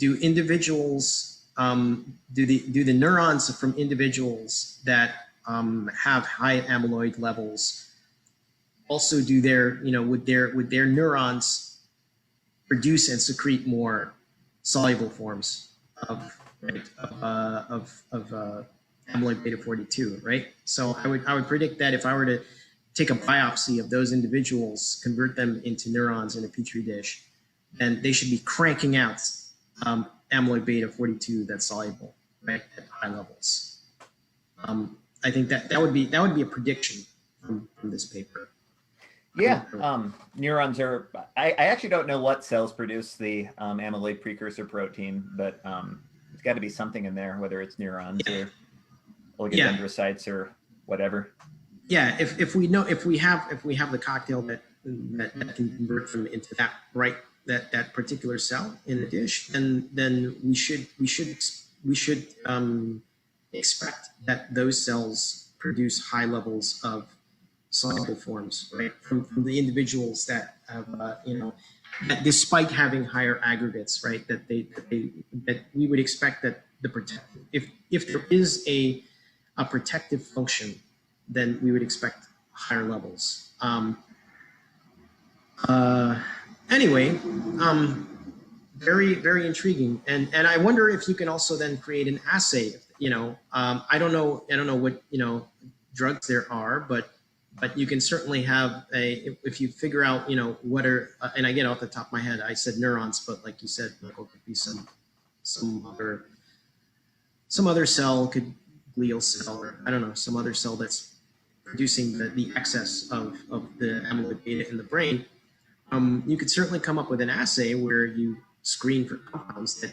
individuals, do the neurons from individuals that have high amyloid levels also do would their neurons produce and secrete more soluble forms of amyloid beta 42, right? So I would predict that if I were to take a biopsy of those individuals, convert them into neurons in a petri dish, then they should be cranking out amyloid beta 42 that's soluble, right, at high levels. I think that would be a prediction from this paper. Yeah, neurons are. I actually don't know what cells produce the amyloid precursor protein, but it's got to be something in there, whether it's neurons or oligodendrocytes or whatever. Yeah, if we have the cocktail that can convert them into that particular cell in the dish, then we should expect that those cells produce high levels of soluble forms, right? From the individuals that have, that despite having higher aggregates, right, that we would expect that if there is a protective function, then we would expect higher levels. Anyway, very, very intriguing. And I wonder if you can also then create an assay, I don't know what, drugs there are, but you can certainly have if you figure out, what are, and again, off the top of my head, I said neurons, but like you said, Michael, could be some other cell, could glial cell, or I don't know, some other cell that's producing the excess of the amyloid beta in the brain. You could certainly come up with an assay where you screen for compounds that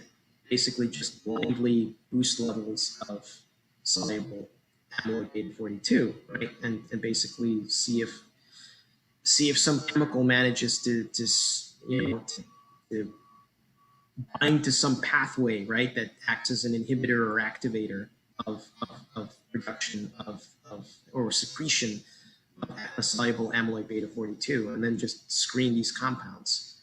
basically just blindly boost levels of soluble amyloid beta 42, right? And basically see if some chemical manages to bind to some pathway, right, that acts as an inhibitor or activator of production or secretion of a soluble amyloid beta 42, and then just screen these compounds.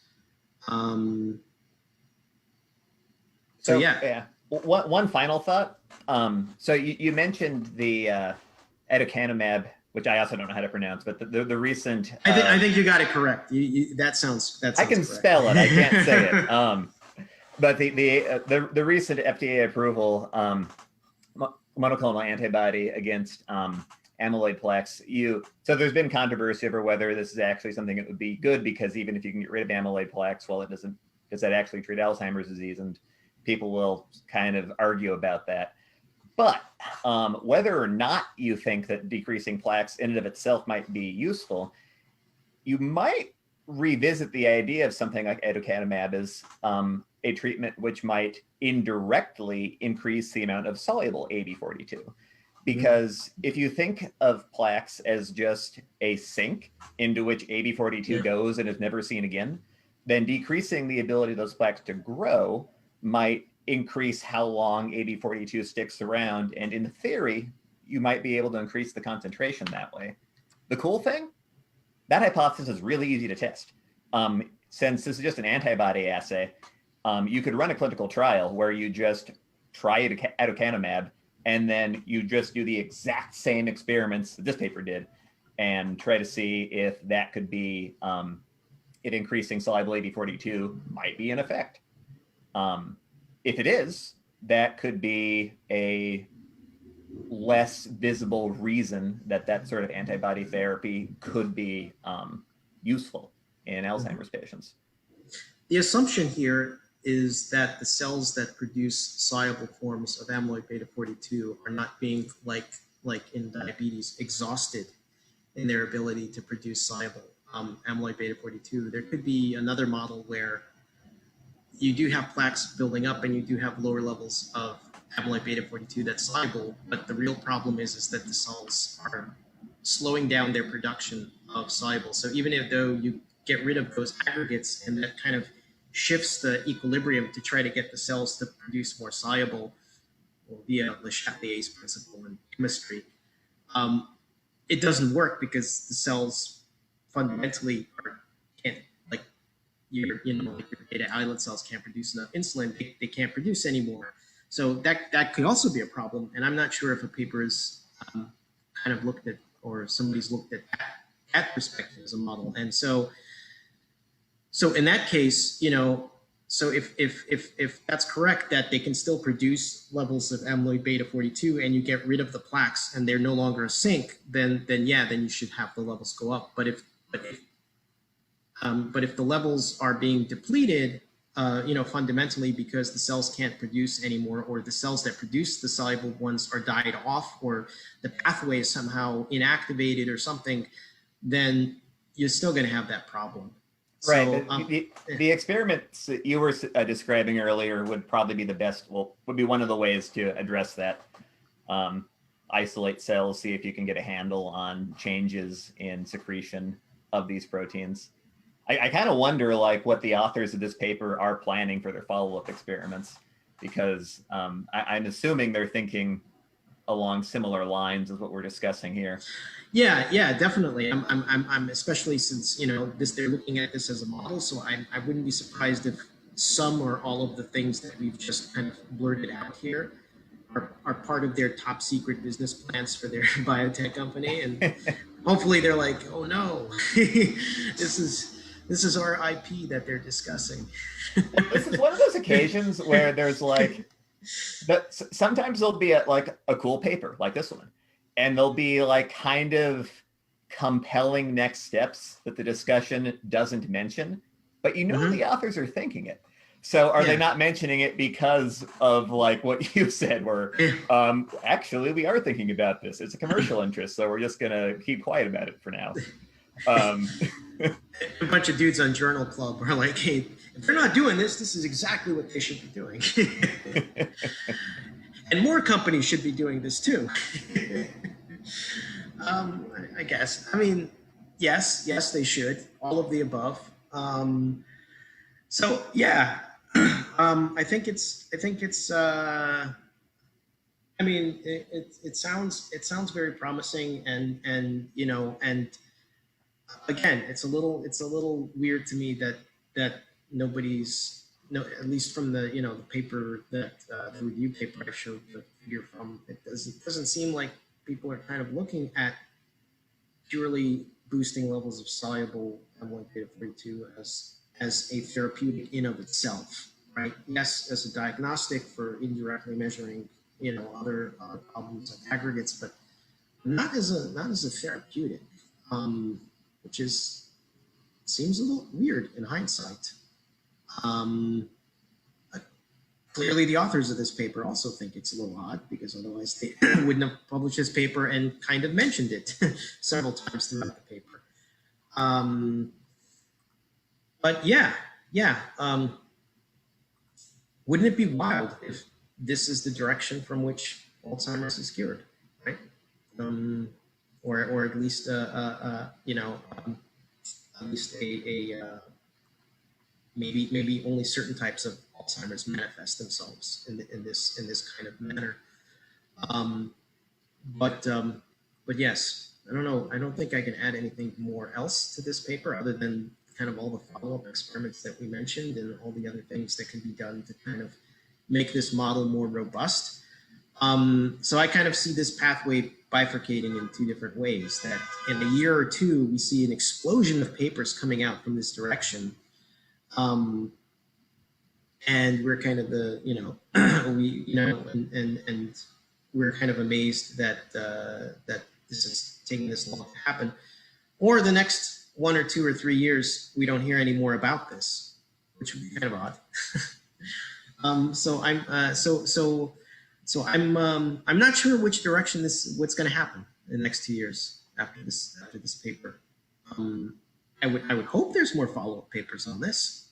So yeah. One final thought. So you mentioned the aducanumab, which I also don't know how to pronounce, but the recent. I think you got it correct. That sounds I can correct. Spell it. I can't say it. But the recent FDA approval, monoclonal antibody against amyloid plaques. So there's been controversy over whether this is actually something that would be good, because even if you can get rid of amyloid plaques, well, does that actually treat Alzheimer's disease? And people will kind of argue about that. But whether or not you think that decreasing plaques in and of itself might be useful, you might revisit the idea of something like aducanumab as a treatment which might indirectly increase the amount of soluble AB42. Because if you think of plaques as just a sink into which AB42 goes and is never seen again, then decreasing the ability of those plaques to grow might increase how long AB42 sticks around. And in theory, you might be able to increase the concentration that way. The cool thing, that hypothesis is really easy to test. Since this is just an antibody assay, you could run a clinical trial where you just try aducanumab, and then you just do the exact same experiments that this paper did and try to see if that could be, if increasing soluble AB42 might be an effect. If it is, that could be a less visible reason that sort of antibody therapy could be useful in Alzheimer's patients. The assumption here is that the cells that produce soluble forms of amyloid beta 42 are not being, like in diabetes, exhausted in their ability to produce soluble amyloid beta 42. There could be another model where you do have plaques building up and you do have lower levels of amyloid beta 42 that's soluble, but the real problem is that the cells are slowing down their production of soluble. So even though you get rid of those aggregates, and that kind of shifts the equilibrium to try to get the cells to produce more soluble, or via Le Chatelier's principle in chemistry, it doesn't work because the cells fundamentally can't, like your beta islet cells can't produce enough insulin. They can't produce anymore. So that could also be a problem. And I'm not sure if a paper is kind of looked at, or somebody's looked at that perspective as a model. And so in that case, so if that's correct, that they can still produce levels of amyloid beta 42 and you get rid of the plaques and they're no longer a sink, then you should have the levels go up. But if the levels are being depleted, fundamentally because the cells can't produce anymore, or the cells that produce the soluble ones are died off, or the pathway is somehow inactivated or something, then you're still going to have that problem. Right. So, the experiments that you were describing earlier would probably be the best, would be one of the ways to address that. Isolate cells, see if you can get a handle on changes in secretion of these proteins. I kind of wonder what the authors of this paper are planning for their follow-up experiments, because I'm assuming they're thinking along similar lines as what we're discussing here. Yeah, definitely. I'm especially since, you know, they're looking at this as a model, so I wouldn't be surprised if some or all of the things that we've just kind of blurted out here are part of their top secret business plans for their biotech company, and hopefully they're like, oh no, this is our IP that they're discussing. This is one of those occasions where there's like sometimes there'll be a cool paper like this one, and there'll be like kind of compelling next steps that the discussion doesn't mention, but you know the authors are thinking it. So are they not mentioning it because of like what you said, where actually we are thinking about this. It's a commercial interest, so we're just gonna keep quiet about it for now. A bunch of dudes on Journal Club are like, hey, if they're not doing this, this is exactly what they should be doing. And more companies should be doing this too. I guess. I mean, yes, they should. All of the above. So yeah, I think it's. I mean, it sounds very promising, and you know, and again, it's a little weird to me that nobody's, no, at least from the, you know, the paper that the review paper I showed the figure from, it doesn't seem like people are kind of looking at purely boosting levels of soluble amyloid beta 42 as a therapeutic in of itself, right? Yes, as a diagnostic for indirectly measuring, you know, other problems like aggregates, but not as a therapeutic, which seems a little weird in hindsight. Clearly, the authors of this paper also think it's a little odd, because otherwise they wouldn't have published this paper and kind of mentioned it several times throughout the paper. But yeah. Wouldn't it be wild if this is the direction from which Alzheimer's is cured, right? Or at least you know, at least a maybe only certain types of Alzheimer's manifest themselves in this kind of manner. But yes, I don't know. I don't think I can add anything more else to this paper other than kind of all the follow-up experiments that we mentioned and all the other things that can be done to kind of make this model more robust. So I kind of see this pathway bifurcating in two different ways, that in a year or two, we see an explosion of papers coming out from this direction. And we're kind of and we're kind of amazed that that this is taking this long to happen. Or the next 1 or 2 or 3 years, we don't hear any more about this, which would be kind of odd. So I'm not sure which direction what's going to happen in the next 2 years after this paper. I would hope there's more follow-up papers on this,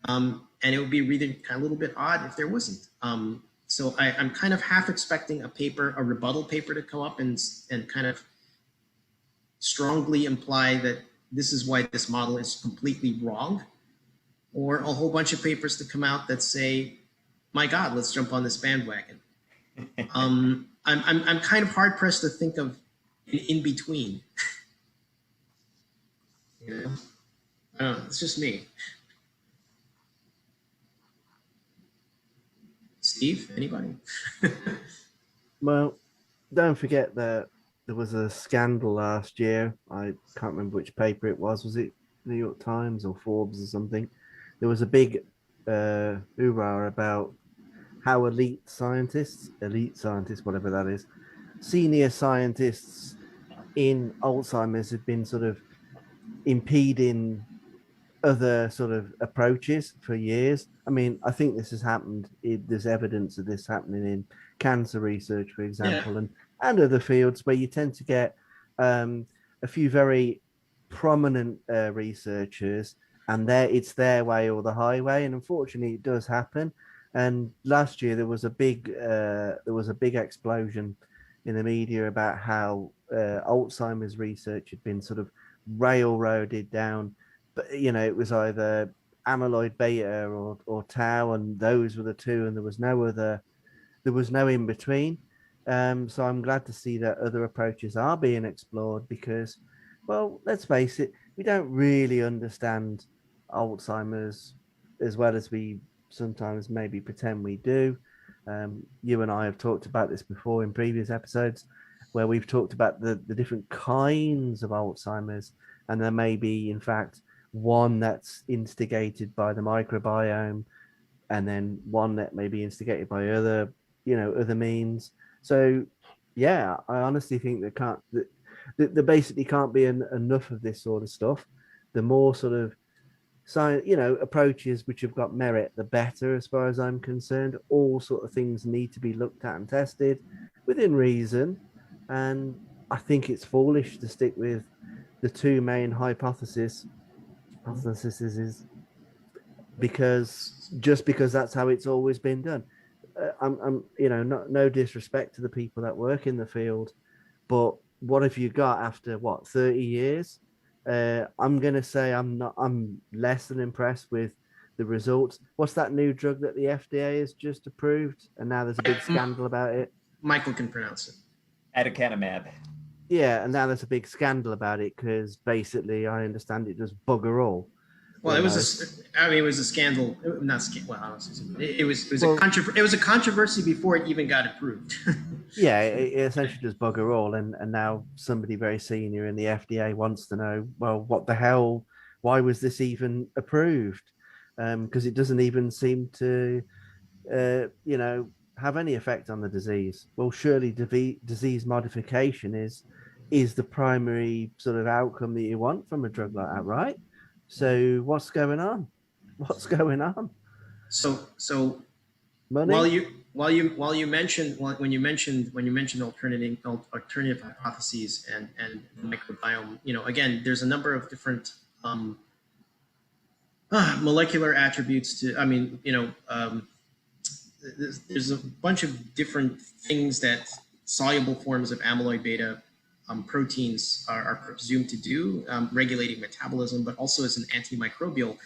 and it would be really kind of a little bit odd if there wasn't. So I'm kind of half expecting a rebuttal paper to come up and kind of strongly imply that this is why this model is completely wrong, or a whole bunch of papers to come out that say, my God, let's jump on this bandwagon. I'm kind of hard pressed to think of an in between. You know? I don't know, it's just me. Steve, anybody? Well, don't forget that there was a scandal last year. I can't remember which paper it was. Was it New York Times or Forbes or something? There was a big hoorah about how elite scientists, whatever that is, senior scientists in Alzheimer's have been sort of impeding other sort of approaches for years. I mean, I think this has happened. There's evidence of this happening in cancer research, for example, and other fields where you tend to get a few very prominent researchers, and it's their way or the highway. And unfortunately, it does happen. And last year there was a big explosion in the media about how Alzheimer's research had been sort of railroaded down. But you know, it was either amyloid beta or tau, and those were the two, and there was no in between. So I'm glad to see that other approaches are being explored because, well, let's face it, we don't really understand Alzheimer's as well as we sometimes maybe pretend we do. You and I have talked about this before in previous episodes where we've talked about the different kinds of Alzheimer's, and there may be, in fact, one that's instigated by the microbiome, and then one that may be instigated by other, other means. So, yeah, I honestly think there basically can't be enough of this sort of stuff. The more sort of science, approaches which have got merit, the better, as far as I'm concerned. All sort of things need to be looked at and tested within reason, and I think it's foolish to stick with the two main hypotheses is because that's how it's always been done. I'm no disrespect to the people that work in the field, but what have you got after 30 years? I'm gonna say I'm less than impressed with the results. What's that new drug that the FDA has just approved, and now there's a big scandal about it? Michael can pronounce it. Aducanumab. Yeah, and now there's a big scandal about it because basically, I understand it does bugger all. Well, it was a scandal. Not scandal. Well, it was a controversy before it even got approved. Yeah, it essentially does bugger all, and now somebody very senior in the FDA wants to know, well, what the hell? Why was this even approved? Because it doesn't even seem to, have any effect on the disease. Well, surely disease modification is the primary sort of outcome that you want from a drug like that, right? So what's going on? What's going on? So Money? when you mentioned alternative hypotheses and the microbiome, again, there's a number of different molecular attributes to. There's a bunch of different things that soluble forms of amyloid beta proteins are presumed to do, regulating metabolism, but also as an antimicrobial.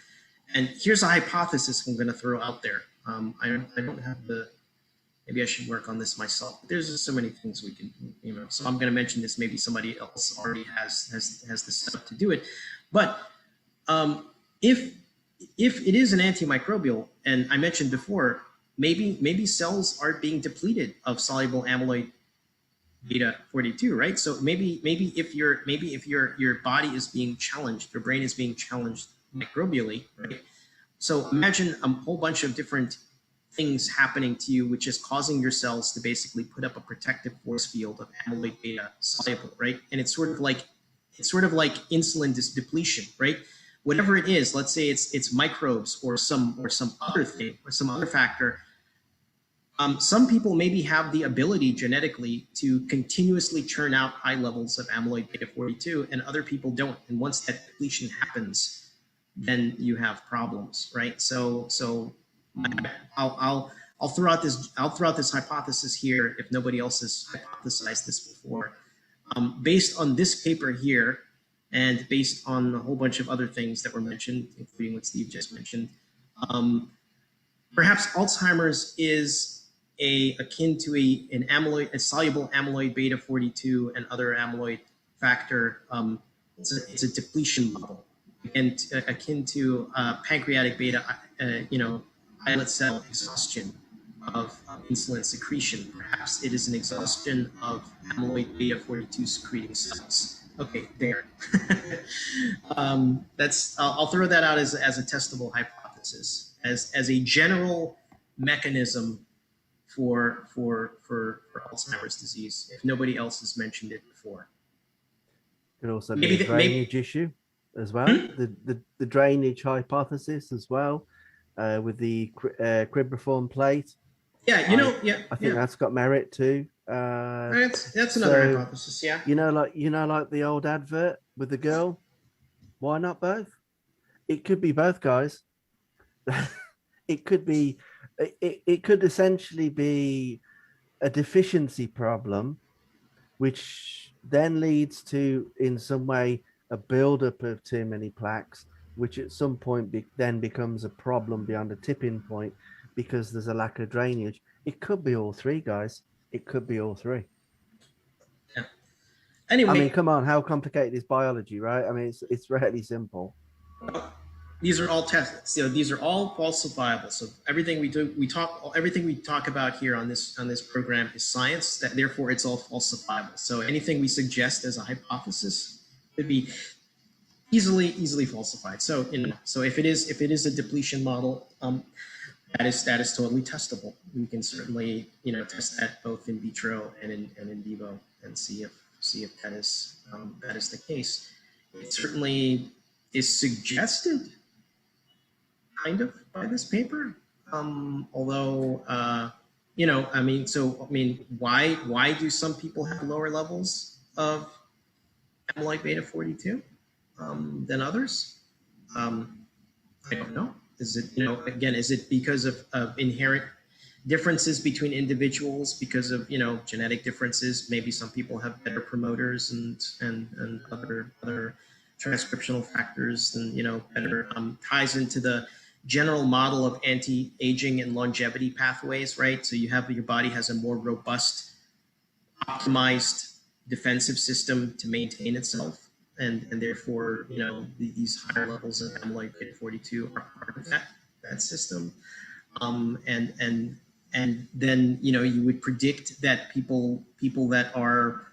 And here's a hypothesis I'm going to throw out there. I don't have maybe I should work on this myself. But there's just so many things we can, So I'm going to mention this. Maybe somebody else already has the setup to do it. But if it is an antimicrobial, and I mentioned before, maybe cells are being depleted of soluble amyloid beta 42, right? So maybe if your body is being challenged, your brain is being challenged microbially, right? So imagine a whole bunch of different things happening to you, which is causing your cells to basically put up a protective force field of amyloid beta soluble, right? And it's sort of like insulin depletion, right? Whatever it is, let's say it's microbes or some other thing or some other factor. Some people maybe have the ability genetically to continuously churn out high levels of amyloid beta 42, and other people don't. And once that depletion happens, then you have problems, right? So I'll throw out this hypothesis here if nobody else has hypothesized this before, based on this paper here, and based on a whole bunch of other things that were mentioned, including what Steve just mentioned. Perhaps Alzheimer's is akin to a soluble amyloid beta 42 and other amyloid factor. It's a depletion model, and akin to pancreatic beta, islet cell exhaustion of insulin secretion. Perhaps it is an exhaustion of amyloid beta 42 secreting cells. Okay, there. I'll throw that out as a testable hypothesis, as a general mechanism for Alzheimer's disease, if nobody else has mentioned it before. Could also be a drainage issue as well. The drainage hypothesis as well, with the cribriform plate. Yeah, I think that's got merit too. That's another hypothesis. Yeah. Like the old advert with the girl. Why not both? It could be both, guys. It could be. It could essentially be a deficiency problem, which then leads to, in some way, a buildup of too many plaques, which at some point then becomes a problem beyond a tipping point because there's a lack of drainage. It could be all three, guys. it could be all three. Yeah. Anyway, I mean, come on, how complicated is biology, right? I mean, it's really simple. these are all tests. You know, these are all falsifiable. So everything everything we talk about here on this program is science. That therefore it's all falsifiable. So anything we suggest as a hypothesis could be easily falsified. So so if it is a depletion model, that is totally testable. We can certainly test that both in vitro and in vivo and see if that is the case. It certainly is suggested, kind of, by this paper. Although why do some people have lower levels of amyloid beta 42 than others? I don't know. Is it, is it because of inherent differences between individuals, because of, genetic differences? Maybe some people have better promoters and other transcriptional factors, and, better ties into the general model of anti-aging and longevity pathways, right? So your body has a more robust, optimized defensive system to maintain itself. And therefore, these higher levels of amyloid beta 42 are part of that system. And then, you would predict that people that are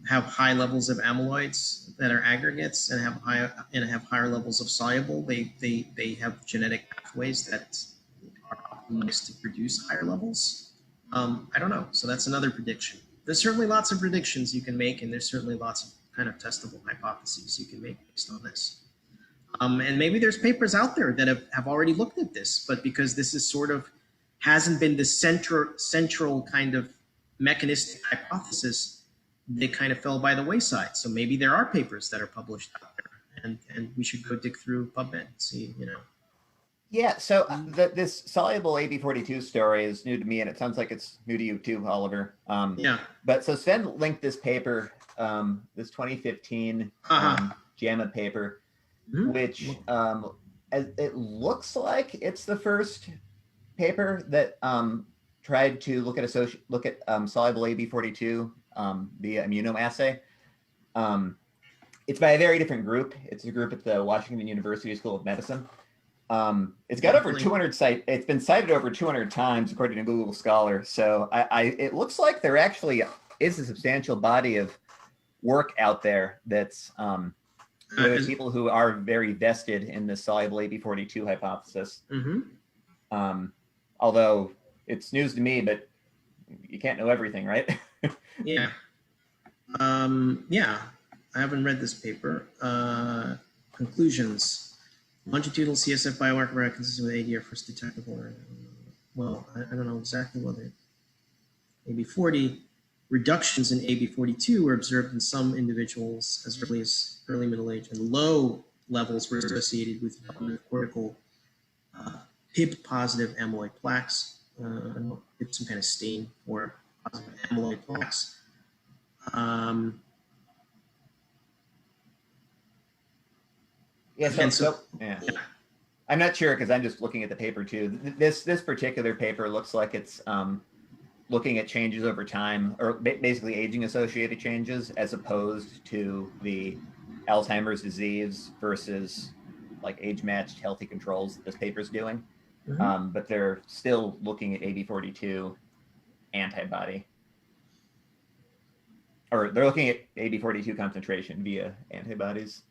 have high levels of amyloids that are aggregates and have higher levels of soluble, they have genetic pathways that are optimized to produce higher levels. I don't know. So that's another prediction. There's certainly lots of predictions you can make, and there's certainly lots of kind of testable hypotheses you can make based on this. And maybe there's papers out there that have already looked at this, but because this is sort of hasn't been the central kind of mechanistic hypothesis, they kind of fell by the wayside. So maybe there are papers that are published out there, and we should go dig through PubMed and see, Yeah, so this soluble AB42 story is new to me, and it sounds like it's new to you too, Oliver. Yeah. But so Sven linked this paper, this 2015 JAMA paper, which it looks like it's the first paper that tried to look at soluble AB42 via immunoassay. It's by a very different group. It's a group at the Washington University School of Medicine. It's got over 200 it's been cited over 200 times according to Google Scholar. So it looks like there actually is a substantial body of work out there that's people who are very vested in the soluble AB42 hypothesis. Although it's news to me, but you can't know everything, right? Yeah. Yeah. I haven't read this paper. Conclusions. Longitudinal CSF biomarker are consistent with AD are first detectable. Well, I don't know exactly whether AB40 reductions in AB42 were observed in some individuals as early as early middle age, and low levels were associated with cortical PIB positive amyloid plaques. It's some kind of stain for positive amyloid plaques. Yeah. I'm not sure because I'm just looking at the paper too. This particular paper looks like it's looking at changes over time, or basically aging associated changes, as opposed to the Alzheimer's disease versus like age matched healthy controls that this paper's doing. But they're still looking at AB42 antibody, or they're looking at AB42 concentration via antibodies.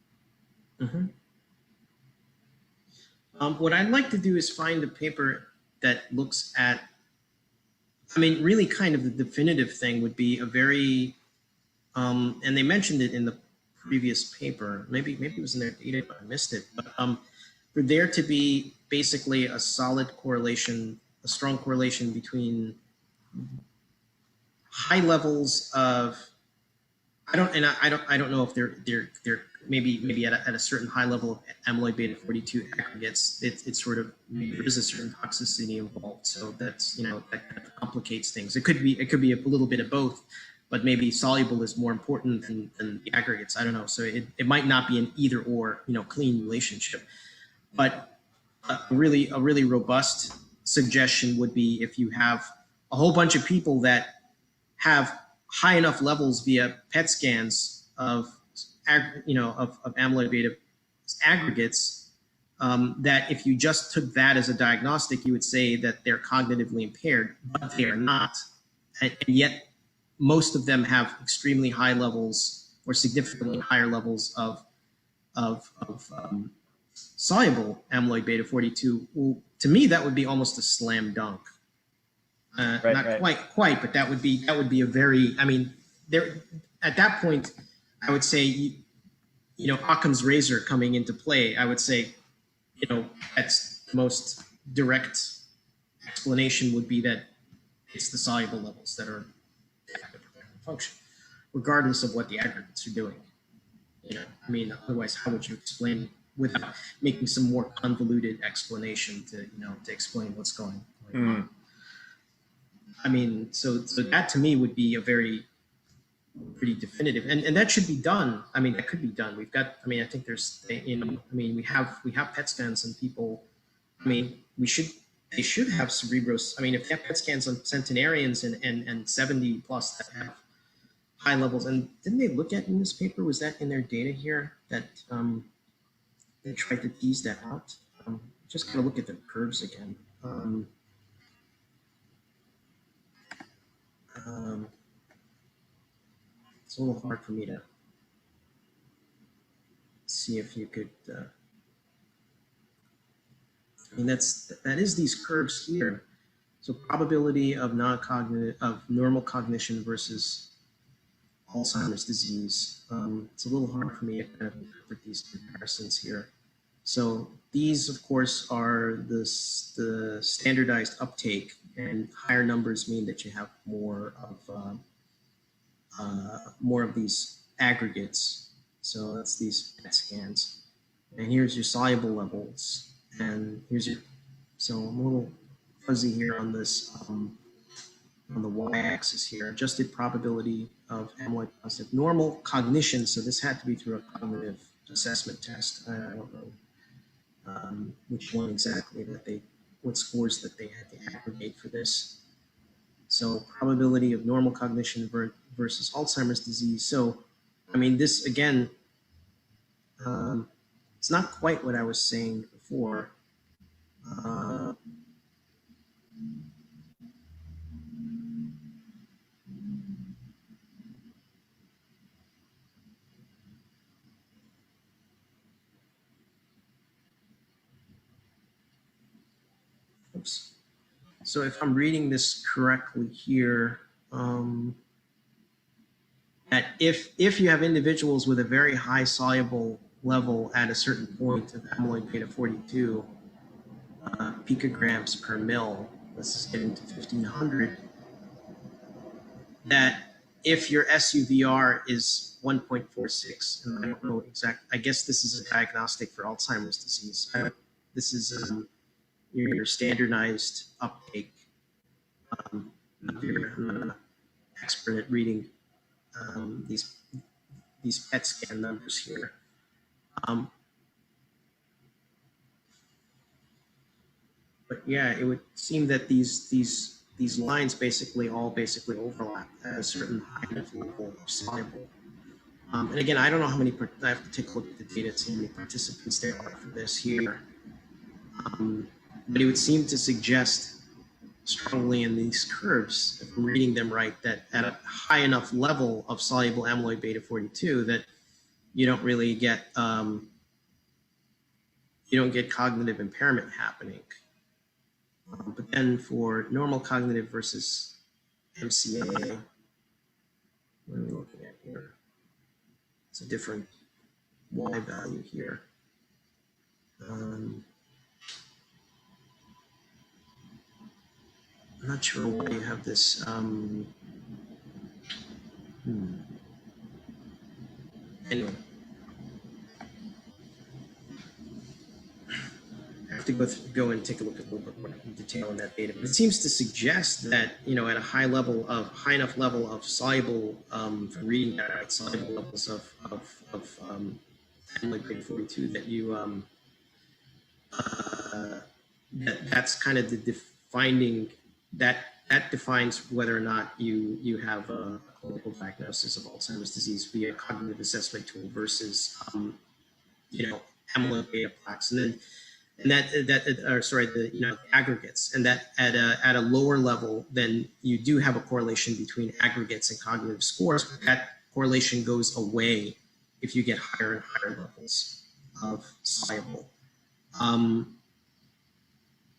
What I'd like to do is find a paper that looks at, really kind of the definitive thing would be a very, and they mentioned it in the previous paper, maybe it was in their data, but I missed it, but for there to be basically a solid correlation, a strong correlation between high levels of, I don't know if they're maybe at a certain high level of amyloid beta 42 aggregates, it's sort of, there is a certain toxicity involved. So that's, that kind of complicates things. It could be a little bit of both, but maybe soluble is more important than the aggregates. I don't know. So it might not be an either or, clean relationship. But a really robust suggestion would be if you have a whole bunch of people that have high enough levels via PET scans of amyloid beta aggregates, that if you just took that as a diagnostic, you would say that they're cognitively impaired, but they are not. And yet most of them have extremely high levels or significantly higher levels of soluble amyloid beta 42. Well, to me, that would be almost a slam dunk. Not quite, but that would be a very, I mean, there at that point, I would say, Occam's razor coming into play. I would say, that's the most direct explanation would be that it's the soluble levels that are function, regardless of what the aggregates are doing. I mean, otherwise, how would you explain without making some more convoluted explanation to explain what's going on? I mean, so that to me would be a pretty definitive, and that should be done. I mean, that could be done. We've got, I mean, I think there's, we have PET scans on people. I mean, they should have cerebros. I mean, if they have PET scans on centenarians and 70 plus that have high levels, and didn't they look at in this paper? Was that in their data here that they tried to tease that out? Just kind of look at the curves again. It's a little hard for me to see if you could. I mean, that is these curves here. So probability of normal cognition versus Alzheimer's disease. It's a little hard for me to kind of interpret these comparisons here. So these, of course, are the standardized uptake, and higher numbers mean that you have more of these aggregates. So that's these PET scans. And here's your soluble levels. And here's so I'm a little fuzzy here on this, on the y-axis here, adjusted probability of amyloid positive normal cognition. So this had to be through a cognitive assessment test. I don't know which one exactly what scores that they had to aggregate for this. So probability of normal cognition versus Alzheimer's disease. So, I mean, this again, it's not quite what I was saying before. Oops. So if I'm reading this correctly here, that if you have individuals with a very high soluble level at a certain point of amyloid beta 42 picograms per mil, let's just get into 1500, that if your SUVR is 1.46, and I don't know exact, I guess this is a diagnostic for Alzheimer's disease. This is your standardized uptake. I'm not an expert at reading these PET scan numbers here. But yeah, it would seem that these lines basically overlap at a certain high level of soluble. And again, I don't know how many. I have to take a look at the data to see how many participants there are for this here. But it would seem to suggest strongly in these curves, if I'm reading them right, that at a high enough level of soluble amyloid beta 42 that you don't really get cognitive impairment happening. But then for normal cognitive versus MCA, what are we looking at here? It's a different Y value here. I'm not sure why you have this. Anyway, I have to go and take a look at a little bit more detail in that data. But it seems to suggest that at a high enough level of soluble, from reading that right, soluble levels of amyloid beta 42, that you that's kind of the defining, that that defines whether or not you have a clinical diagnosis of Alzheimer's disease via cognitive assessment tool versus amyloid beta plaques, and the aggregates, and that at a lower level, then you do have a correlation between aggregates and cognitive scores. But that correlation goes away if you get higher and higher levels of soluble,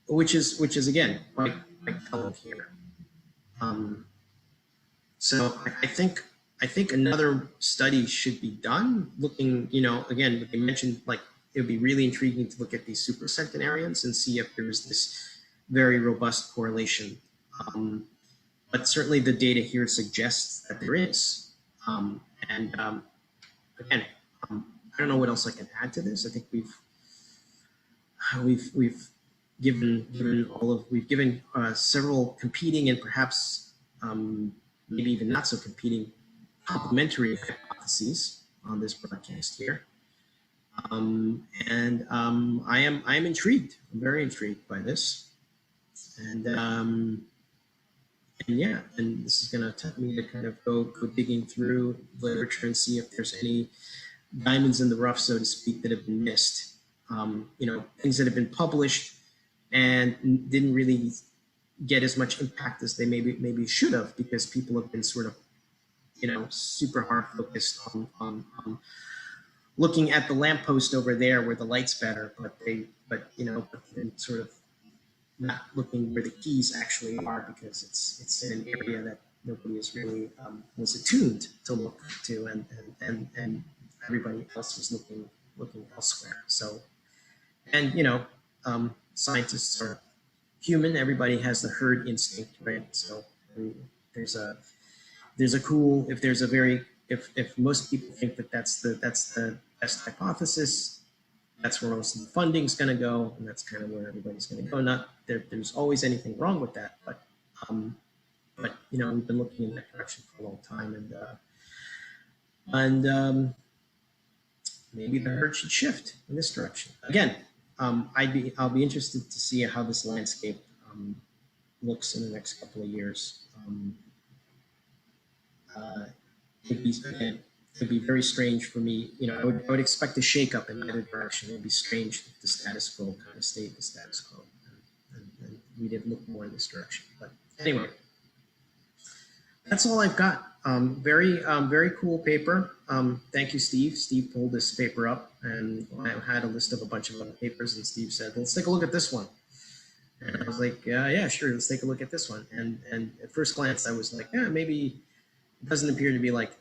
which is again quite telling here. So I think another study should be done looking, again, they mentioned like it would be really intriguing to look at these supercentenarians and see if there's this very robust correlation. But certainly the data here suggests that there is. Again, I don't know what else I can add to this. I think we've given several competing and perhaps maybe even not so competing complementary hypotheses on this broadcast here. I am intrigued. I'm very intrigued by this, and yeah, and this is going to tempt me to kind of go digging through literature and see if there's any diamonds in the rough, so to speak, that have been missed. Things that have been published and didn't really get as much impact as they maybe should have, because people have been sort of super hard focused on looking at the lamppost over there where the light's better, but sort of not looking where the keys actually are, because it's in an area that nobody is really was attuned to look to, and everybody else was looking elsewhere. So, and scientists are human. Everybody has the herd instinct, right? So if most people think that that's the best hypothesis, that's where most of the funding's going to go, and that's kind of where everybody's going to go. Not there's always anything wrong with that, but we've been looking in that direction for a long time, and maybe the herd should shift in this direction again. I'll be interested to see how this landscape looks in the next couple of years. It'd be very strange for me. I would expect a shakeup in either direction. It'd be strange if the status quo kind of stayed the status quo, and we didn't look more in this direction. But anyway, that's all I've got. Very cool paper. Thank you, Steve. Steve pulled this paper up, and I had a list of a bunch of other papers, and Steve said, "Let's take a look at this one." And I was like, "Yeah, sure. Let's take a look at this one." And at first glance, I was like, "Yeah, maybe it doesn't appear to be like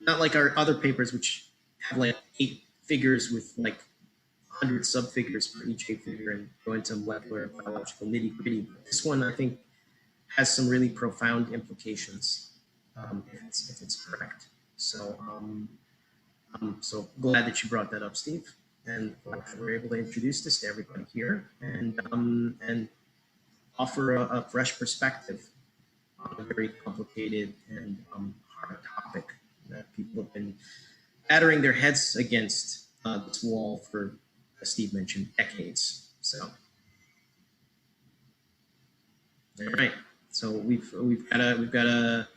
not like our other papers, which have like 8 figures with like 100 subfigures for each 8 figure and go into molecular and biological nitty gritty. This one, I think, has some really profound implications if it's correct. So I'm so glad that you brought that up, Steve, and we're able to introduce this to everybody here and offer a fresh perspective on a very complicated and hard topic that people have been battering their heads against this wall for, as Steve mentioned, decades. So, all right. So we've got a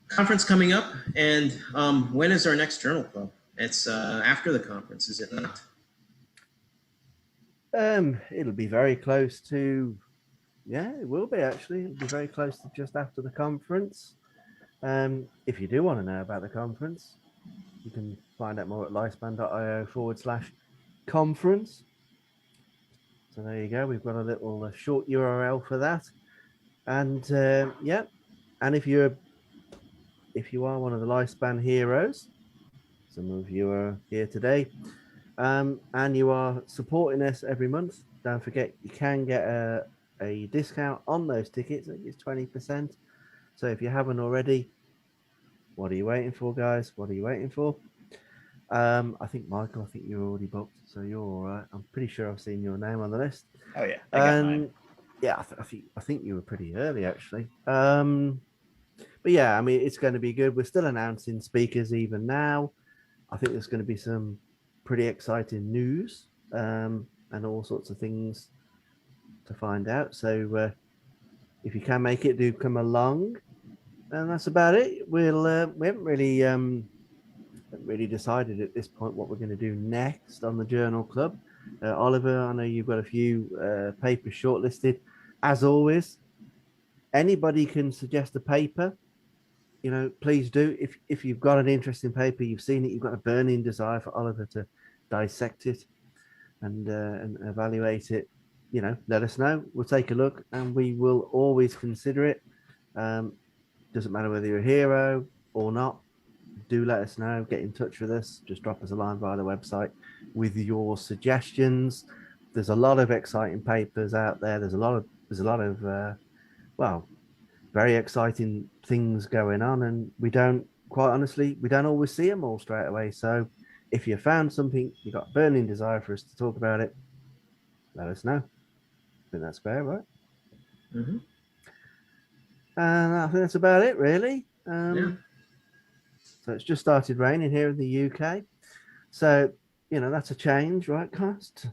conference coming up, and when is our next journal club? It's after the conference, is it not? It'll be very close to. Yeah, it will be actually. It'll be very close to just after the conference. If you do want to know about the conference, you can find out more at lifespan.io/conference. So there you go. We've got a little short URL for that. And yeah, and if you are one of the Lifespan heroes, some of you are here today, and you are supporting us every month, don't forget you can get a discount on those tickets. I think it's 20%. So if you haven't already, what are you waiting for, guys? What are you waiting for? I think Michael, I think you're already booked, so you're all right. I'm pretty sure I've seen your name on the list. Oh yeah, I got mine. Yeah, I think you were pretty early actually. But yeah, I mean, it's going to be good. We're still announcing speakers even now. I think there's going to be some pretty exciting news and all sorts of things to find out. So if you can make it, do come along. And that's about it. We haven't really decided at this point what we're going to do next on the Journal Club. Oliver, I know you've got a few papers shortlisted. As always, anybody can suggest a paper. Please do. If you've got an interesting paper, you've seen it, you've got a burning desire for Oliver to dissect it and evaluate it, let us know. We'll take a look and we will always consider it. Doesn't matter whether you're a hero or not. Do let us know. Get in touch with us. Just drop us a line via the website with your suggestions. There's a lot of exciting papers out there. There's a lot of very exciting things going on, and quite honestly, we don't always see them all straight away. So if you found something, you got a burning desire for us to talk about it, let us know. I think that's fair, right? Mm-hmm. And I think that's about it, really. Yeah. So it's just started raining here in the UK. So, that's a change, right, Cost?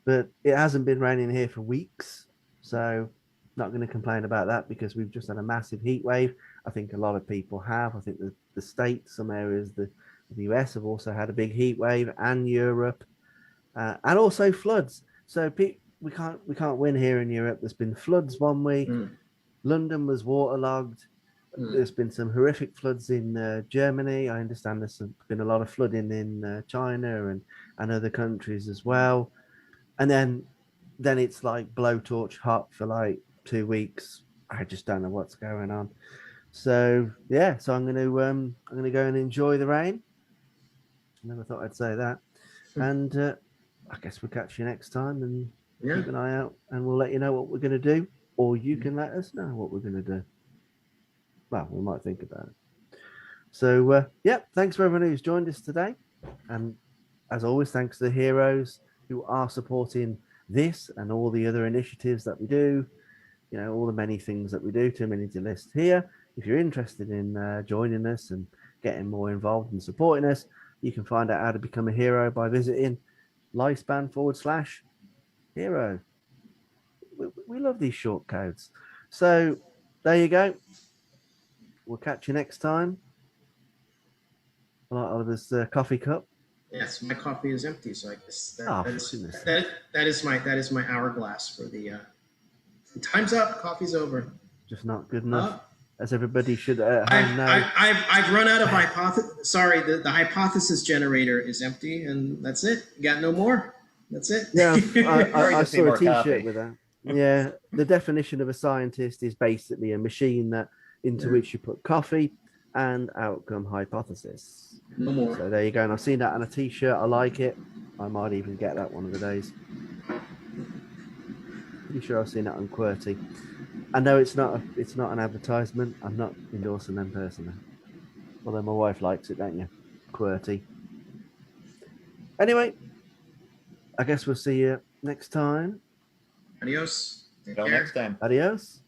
But it hasn't been raining here for weeks. So not going to complain about that because we've just had a massive heat wave. I think a lot of people have. I think the States, some areas of the US have also had a big heat wave, and Europe, and also floods. So we can't win here in Europe. There's been floods one week. London was waterlogged. There's been some horrific floods in Germany. I understand there's been a lot of flooding in China and other countries as well. And then it's like blowtorch hot for like 2 weeks. I just don't know what's going on. So yeah, so I'm going to go and enjoy the rain. Never thought I'd say that. And I guess we'll catch you next time, and keep an eye out, and we'll let you know what we're going to do, or you can let us know what we're going to do. Well, we might think about it. So thanks for everyone who's joined us today, and as always, thanks to the heroes who are supporting this and all the other initiatives that we do. All the many things that we do. Too many to list here. If you're interested in joining us and getting more involved and supporting us, you can find out how to become a hero by visiting lifespan/hero. We love these short codes. So there you go. We'll catch you next time. I like Oliver's coffee cup. Yes, my coffee is empty, so I guess that is my hourglass for the. Time's up. Coffee's over. Just not good enough, as everybody should at home know. I've run out of hypothesis. Sorry, the hypothesis generator is empty, and that's it. You got no more. That's it. Yeah, I saw a T-shirt with that. Yeah, the definition of a scientist is basically a machine into which you put coffee and outcome hypothesis. No more. So there you go. And I've seen that on a T-shirt. I like it. I might even get that one of the days. Pretty sure I've seen it on QWERTY. I know it's not an advertisement. I'm not endorsing them personally. Although my wife likes it, don't you? QWERTY. Anyway, I guess we'll see you next time. Adios. Until next time. Adios.